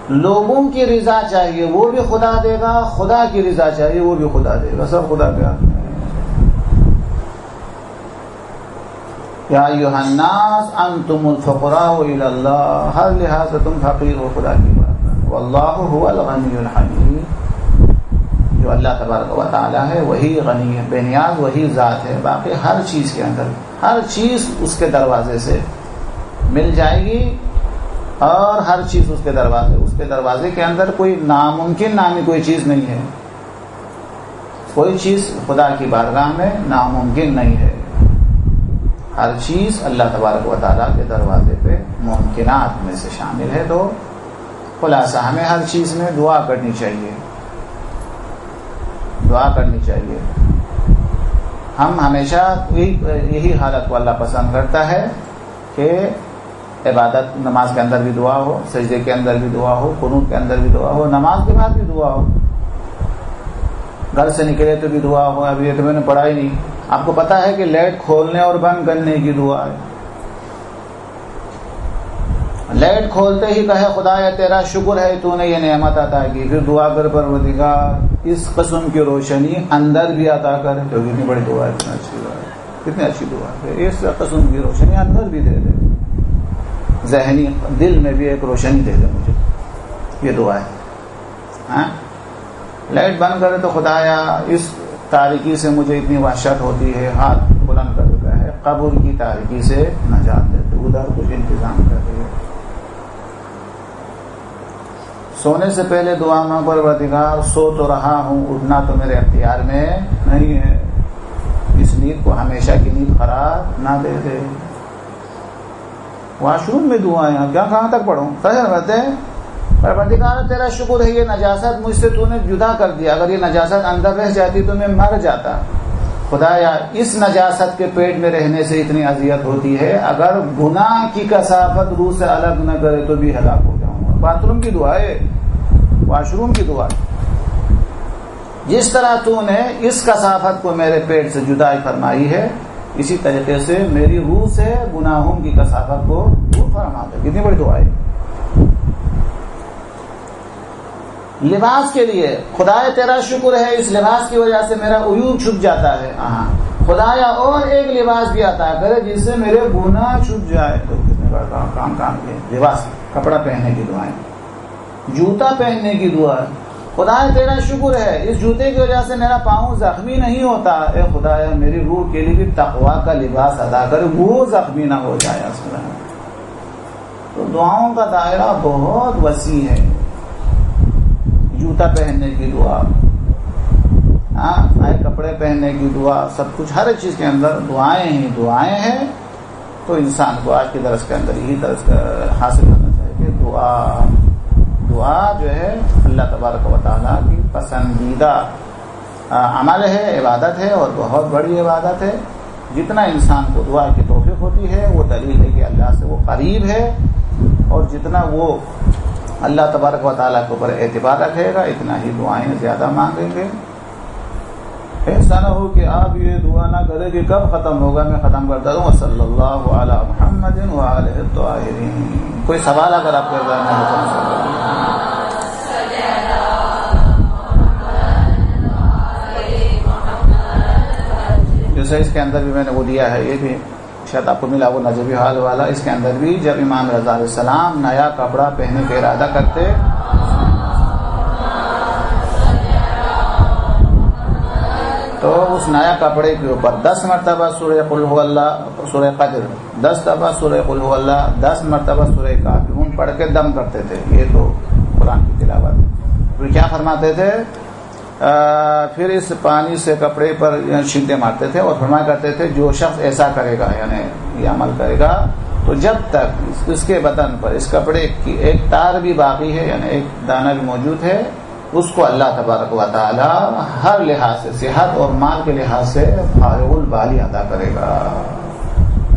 لوگوں کی رضا چاہیے وہ بھی خدا دے گا، خدا کی رضا چاہیے وہ بھی خدا دے گا، سب خدا کے ہاتھ میں۔ یا ایھا الناس انتم الفقراء الی اللہ، ہر لحاظ سے تم فقیر ہو خدا کی بات میں۔ واللہ هو الغنی الحمید، جو اللہ تبارک و تعالی ہے وہی غنی ہے، بے نیاز وہی ذات ہے، باقی ہر چیز کے اندر ہر چیز اس کے دروازے سے مل جائے گی، اور ہر چیز اس کے دروازے کے اندر کوئی ناممکن نامی کوئی چیز نہیں ہے، کوئی چیز خدا کی بارگاہ میں ناممکن نہیں ہے، ہر چیز اللہ تبارک و تعالیٰ کے دروازے پہ ممکنات میں سے شامل ہے۔ تو خلاصہ ہمیں ہر چیز میں دعا کرنی چاہیے، دعا کرنی چاہیے۔ ہم ہمیشہ یہی حالت کو اللہ پسند کرتا ہے کہ عبادت، نماز کے اندر بھی دعا ہو، سجدے کے اندر بھی دعا ہو، قنوت کے اندر بھی دعا ہو، نماز کے بعد بھی دعا ہو، گھر سے نکلے تو بھی دعا ہو۔ ابھی یہ تو میں نے پڑھا ہی نہیں، آپ کو پتا ہے کہ لائٹ کھولنے اور بند کرنے کی دعا ہے۔ لائٹ کھولتے ہی کہے خدایا تیرا شکر ہے تو نے یہ نعمت عطا کی، پھر دعا کر پروردگار اس قسم کی روشنی اندر بھی عطا کر، تو کتنی بڑی دعا ہے، کتنی اچھی دعا ہے، کتنی اچھی دعا ہے، اس قسم کی روشنی اندر بھی دے دے، ذہنی دل میں بھی ایک روشنی دے دے مجھے، یہ دعا ہے۔ لائٹ بند کرے تو خدایا اس تاریکی سے مجھے اتنی وحشت ہوتی ہے، ہاتھ بلند کر دیتا ہے، قبر کی تاریکی سے نجات دیتے، ادھر کچھ انتظام کر دے۔ سونے سے پہلے دعا میں پروردگار سو تو رہا ہوں، اٹھنا تو میرے اختیار میں نہیں ہے، اس نیند کو ہمیشہ کی نیند خراب نہ دے دے۔ واش روم میں دعائیں کیا کہاں تک پڑھوں؟ کہتے ہیں پروردگار تیرا شکر ہے یہ نجاست مجھ سے تو نے جدا کر دیا، اگر یہ نجاست اندر رہ جاتی تو میں مر جاتا، خدایا اس نجاست کے پیٹ میں رہنے سے اتنی اذیت ہوتی ہے، اگر گناہ کی کثافت روح سے الگ نہ کرے تو بھی ہلاک ہو جاؤں گا۔ باتھ روم کی دعا ہے، واش روم کی دعا، جس طرح تو نے اس کثافت کو میرے پیٹ سے جدائی فرمائی ہے، اسی طریقے سے میری روح سے گناہوں کی کثافت کو دور فرما دے۔ کتنی بڑی دعا ہے۔ لباس کے لیے خدایا تیرا شکر ہے اس لباس کی وجہ سے میرا عیوب چھپ جاتا ہے، خدایا اور ایک لباس بھی عطا کرے جس سے میرے گناہ چھپ جائے۔ تو کتنے بڑا کام کے لباس، کپڑا پہننے کی دعائیں، جوتا پہننے کی دعا، خدایا تیرا شکر ہے اس جوتے کی وجہ سے میرا پاؤں زخمی نہیں ہوتا، اے خدایا میری روح کے لیے بھی تقویٰ کا لباس ادا کر، وہ زخمی نہ ہو جائے۔ تو دعاؤں کا دائرہ بہت وسیع ہے، جوتا پہننے کی دعا، نئے کپڑے پہننے کی دعا، سب کچھ ہر چیز کے اندر دعائیں ہی دعائیں ہیں۔ تو انسان کو آج کے درس کے اندر یہی درس حاصل کرنا چاہیے کہ دعا جو ہے اللہ تبارک و تعالیٰ کی پسندیدہ عمل ہے، عبادت ہے، اور بہت بڑی عبادت ہے۔ جتنا انسان کو دعا کی توفیق ہوتی ہے وہ دلیل ہے کہ اللہ سے وہ قریب ہے، اور جتنا وہ اللہ تبارک و تعالیٰ کے اوپر اعتبار رکھے گا اتنا ہی دعائیں زیادہ مانگیں گے۔ ایسا نہ ہو کہ آپ یہ دعا نہ کریں کہ کب ختم ہوگا، میں ختم کرتا ہوں۔ صلی اللہ علی محمد وآلہ الطاہرین۔ کوئی سوال اگر آپ کر رہے ہیں جیسے ہے، اس کے اندر بھی میں نے وہ دیا ہے، یہ بھی شاید آپ کو ملا وہ نجبی حال والا. اس کے اندر بھی جب امام رضا علیہ السلام نیا کپڑا پہننے کا ارادہ کرتے تو اس نیا کپڑے کے اوپر 10 مرتبہ سورہ قل هو اللہ، سورہ قدر 10 دفعہ سورہ قل هو اللہ، 10 مرتبہ سورہ کافرون پڑھ کے دم کرتے تھے. یہ تو قرآن کی تلاوت. پھر کیا فرماتے تھے؟ پھر اس پانی سے کپڑے پر چھینٹے مارتے تھے اور فرمایا کرتے تھے جو شخص ایسا کرے گا، یعنی یہ عمل کرے گا، تو جب تک اس کے بدن پر اس کپڑے کی ایک تار بھی باقی ہے، یعنی ایک دانہ بھی موجود ہے، اس کو اللہ تبارک و تعالی ہر لحاظ سے، صحت اور مال کے لحاظ سے فارغ البالی ادا کرے گا.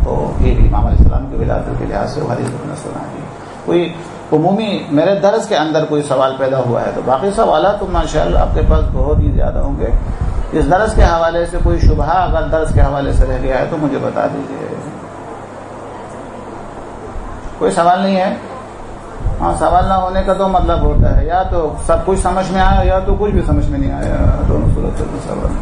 تو یہ بھی امام علیہ السلام کی ولادت کے لحاظ سے حدیث نے سنا ہے. کوئی عمومی میرے درس کے اندر کوئی سوال پیدا ہوا ہے تو باقی سوالات تو ماشاءاللہ آپ کے پاس بہت ہی زیادہ ہوں گے. اس درس کے حوالے سے کوئی شبہ اگر درس کے حوالے سے رہ گیا ہے تو مجھے بتا دیجیے. کوئی سوال نہیں ہے؟ ہاں، سوال نہ ہونے کا تو مطلب ہوتا ہے یا تو سب کچھ سمجھ میں آیا یا تو کچھ بھی سمجھ میں نہیں آیا. دونوں صورت سے سوال.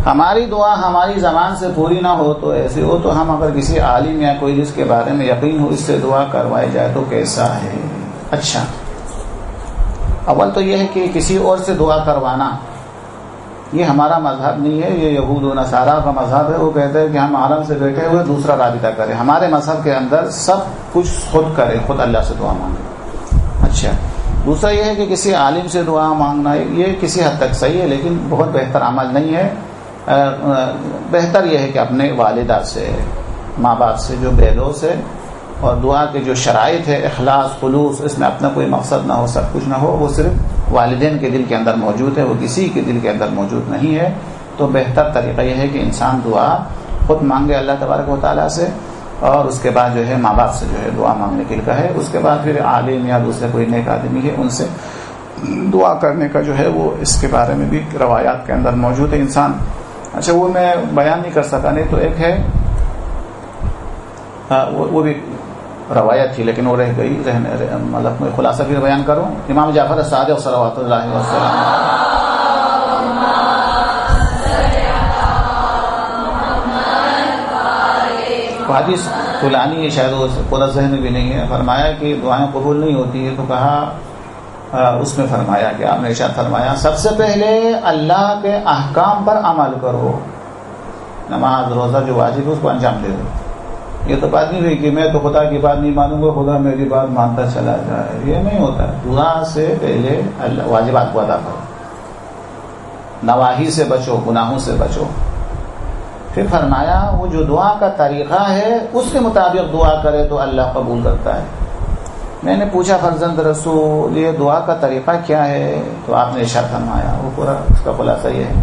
ہماری دعا ہماری زبان سے پوری نہ ہو تو ایسے ہو تو ہم اگر کسی عالم یا کوئی جس کے بارے میں یقین ہو اس سے دعا کروائی جائے تو کیسا ہے؟ اچھا، اول تو یہ ہے کہ کسی اور سے دعا کروانا یہ ہمارا مذہب نہیں ہے، یہ یہود و نصارہ کا مذہب ہے. وہ کہتے ہیں کہ ہم عالم سے بیٹھے ہوئے دوسرا رابطہ کریں. ہمارے مذہب کے اندر سب کچھ خود کرے، خود اللہ سے دعا مانگے. اچھا، دوسرا یہ ہے کہ کسی عالم سے دعا مانگنا یہ کسی حد تک صحیح ہے لیکن بہت بہتر عمل نہیں ہے. بہتر یہ ہے کہ اپنے والدہ سے، ماں باپ سے جو بیلو سے، اور دعا کے جو شرائط ہے، اخلاص، خلوص، اس میں اپنا کوئی مقصد نہ ہو، سب کچھ نہ ہو، وہ صرف والدین کے دل کے اندر موجود ہے، وہ کسی کے دل کے اندر موجود نہیں ہے. تو بہتر طریقہ یہ ہے کہ انسان دعا خود مانگے اللہ تبارک و تعالیٰ سے، اور اس کے بعد جو ہے ماں باپ سے جو ہے دعا مانگنے کے لیے کہے. اس کے بعد پھر عالم یا دوسرے کوئی نیک آدمی ہے ان سے دعا کرنے کا جو ہے وہ اس کے بارے میں بھی روایات کے اندر موجود ہے. انسان اچھا وہ میں بیان نہیں کر سکا، نہیں تو ایک ہے وہ بھی روایت تھی لیکن وہ رہ گئی، مطلب میں خلاصہ بھی بیان کروں. امام جعفر صادق صلوات اللہ وسلم حدیث فلانی شاید وہ پورا ذہن بھی نہیں ہے، فرمایا کہ دعائیں قبول نہیں ہوتی ہے تو کہا، اس میں فرمایا کہ آپ نے ارشاد فرمایا سب سے پہلے اللہ کے احکام پر عمل کرو، نماز روزہ جو واجب ہے اس کو انجام دے دو. یہ تو بات نہیں ہوئی کہ میں تو خدا کی بات نہیں مانوں گا، خدا میری بات مانتا چلا جائے، یہ نہیں ہوتا. دعا سے پہلے اللہ واجبات کو ادا کرو، نواہی سے بچو، گناہوں سے بچو. پھر فرمایا وہ جو دعا کا طریقہ ہے اس کے مطابق دعا کرے تو اللہ قبول کرتا ہے. میں نے پوچھا فرزند رسول یہ دعا کا طریقہ کیا ہے؟ تو آپ نے ارشاد فرمایا، وہ پورا اس کا خلاصہ یہ ہے،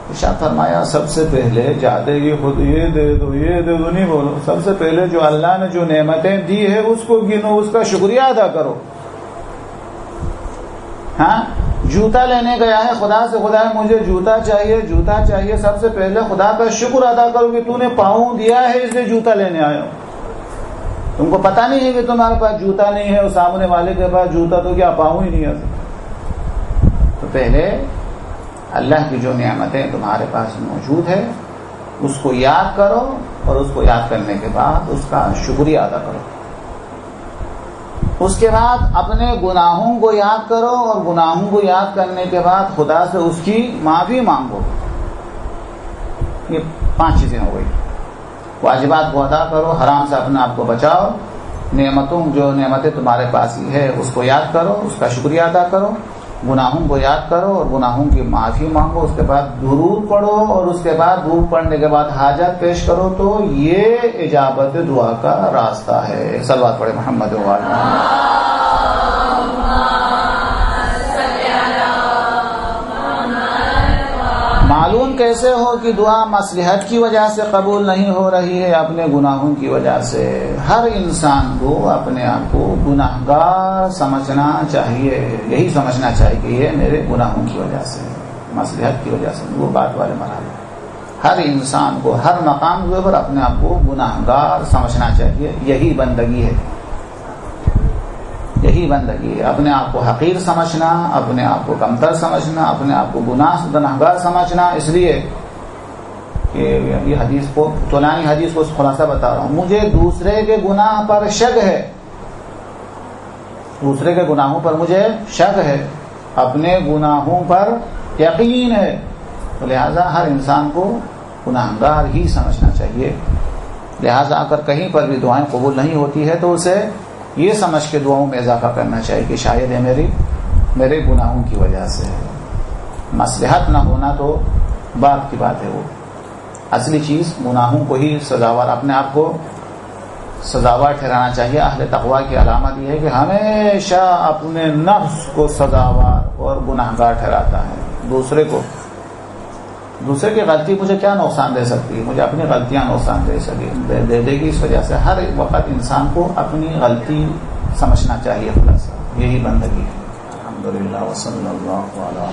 ارشاد فرمایا سب سے پہلے زیادہ یہ خود یہ دے دو نہیں بولو، سب سے پہلے جو اللہ نے جو نعمتیں دی ہے اس کو گنو، اس کا شکریہ ادا کرو. ہاں، جوتا لینے گیا ہے خدا سے، خدا ہے مجھے جوتا چاہیے، سب سے پہلے خدا کا شکر ادا کرو کہ تو نے پاؤں دیا ہے اس لیے جوتا لینے آیا ہوں. تم کو پتا نہیں ہے کہ تمہارے پاس جوتا نہیں ہے اور سامنے والے کے پاس جوتا تو کیا پاؤں ہی نہیں ہے. تو پہلے اللہ کی جو نعمتیں تمہارے پاس موجود ہے اس کو یاد کرو، اور اس کو یاد کرنے کے بعد اس کا شکریہ ادا کرو. اس کے بعد اپنے گناہوں کو یاد کرو، اور گناہوں کو یاد کرنے کے بعد خدا سے اس کی معافی مانگو. یہ 5 چیزیں ہو گئی. واجبات کو ادا کرو، حرام سے اپنے آپ کو بچاؤ، جو نعمتیں تمہارے پاس ہی ہے اس کو یاد کرو، اس کا شکریہ ادا کرو، گناہوں کو یاد کرو اور گناہوں کی معافی مانگو. اس کے بعد درود پڑھو، اور اس کے بعد درود پڑھنے کے بعد حاجت پیش کرو. تو یہ اجابت دعا کا راستہ ہے. صلوات پڑھے محمد و آلہ. معلوم کیسے ہو کہ دعا مصلحت کی وجہ سے قبول نہیں ہو رہی ہے، اپنے گناہوں کی وجہ سے؟ ہر انسان کو اپنے آپ کو گناہگار سمجھنا چاہیے، یہی سمجھنا چاہیے کہ یہ میرے گناہوں کی وجہ سے، مصلحت کی وجہ سے. وہ بات والے مرحلے ہر انسان کو ہر مقام کے اوپر اپنے آپ کو گناہگار سمجھنا چاہیے. یہی بندگی ہے، یہی بندگی ہے، اپنے آپ کو حقیر سمجھنا، اپنے آپ کو کمتر سمجھنا، اپنے آپ کو گناہگار سمجھنا، اس لیے کہ یہ حدیث کو طولانی حدیث کو خلاصہ بتا رہا ہوں، مجھے دوسرے کے گناہ پر شک ہے، دوسرے کے گناہوں پر مجھے شک ہے، اپنے گناہوں پر یقین ہے، تو لہذا ہر انسان کو گناہگار ہی سمجھنا چاہیے۔ لہذا اگر کہیں پر بھی دعائیں قبول نہیں ہوتی ہے تو اسے یہ سمجھ کے دعاؤں میں اضافہ کرنا چاہیے کہ شاید یہ میرے گناہوں کی وجہ سے ہے۔ مصلحت نہ ہونا تو بات کی بات ہے، وہ اصلی چیز گناہوں کو ہی سزاوار، اپنے آپ کو سزاوار ٹھہرانا چاہیے۔ اہل تقویٰ کی علامت یہ ہے کہ ہمیشہ اپنے نفس کو سزاوار اور گناہگار ٹھہراتا ہے، دوسرے کی غلطی مجھے کیا نقصان دے سکتی ہے، مجھے اپنی غلطیاں نقصان دے گی، اس وجہ سے ہر وقت انسان کو اپنی غلطی سمجھنا چاہیے، خلاصہ یہی بندگی ہے۔ الحمدللہ وصلی اللہ علیہ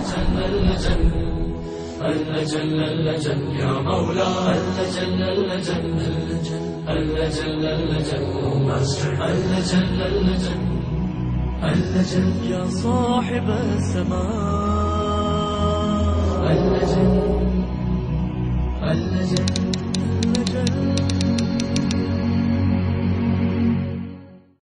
یا صاحب السماء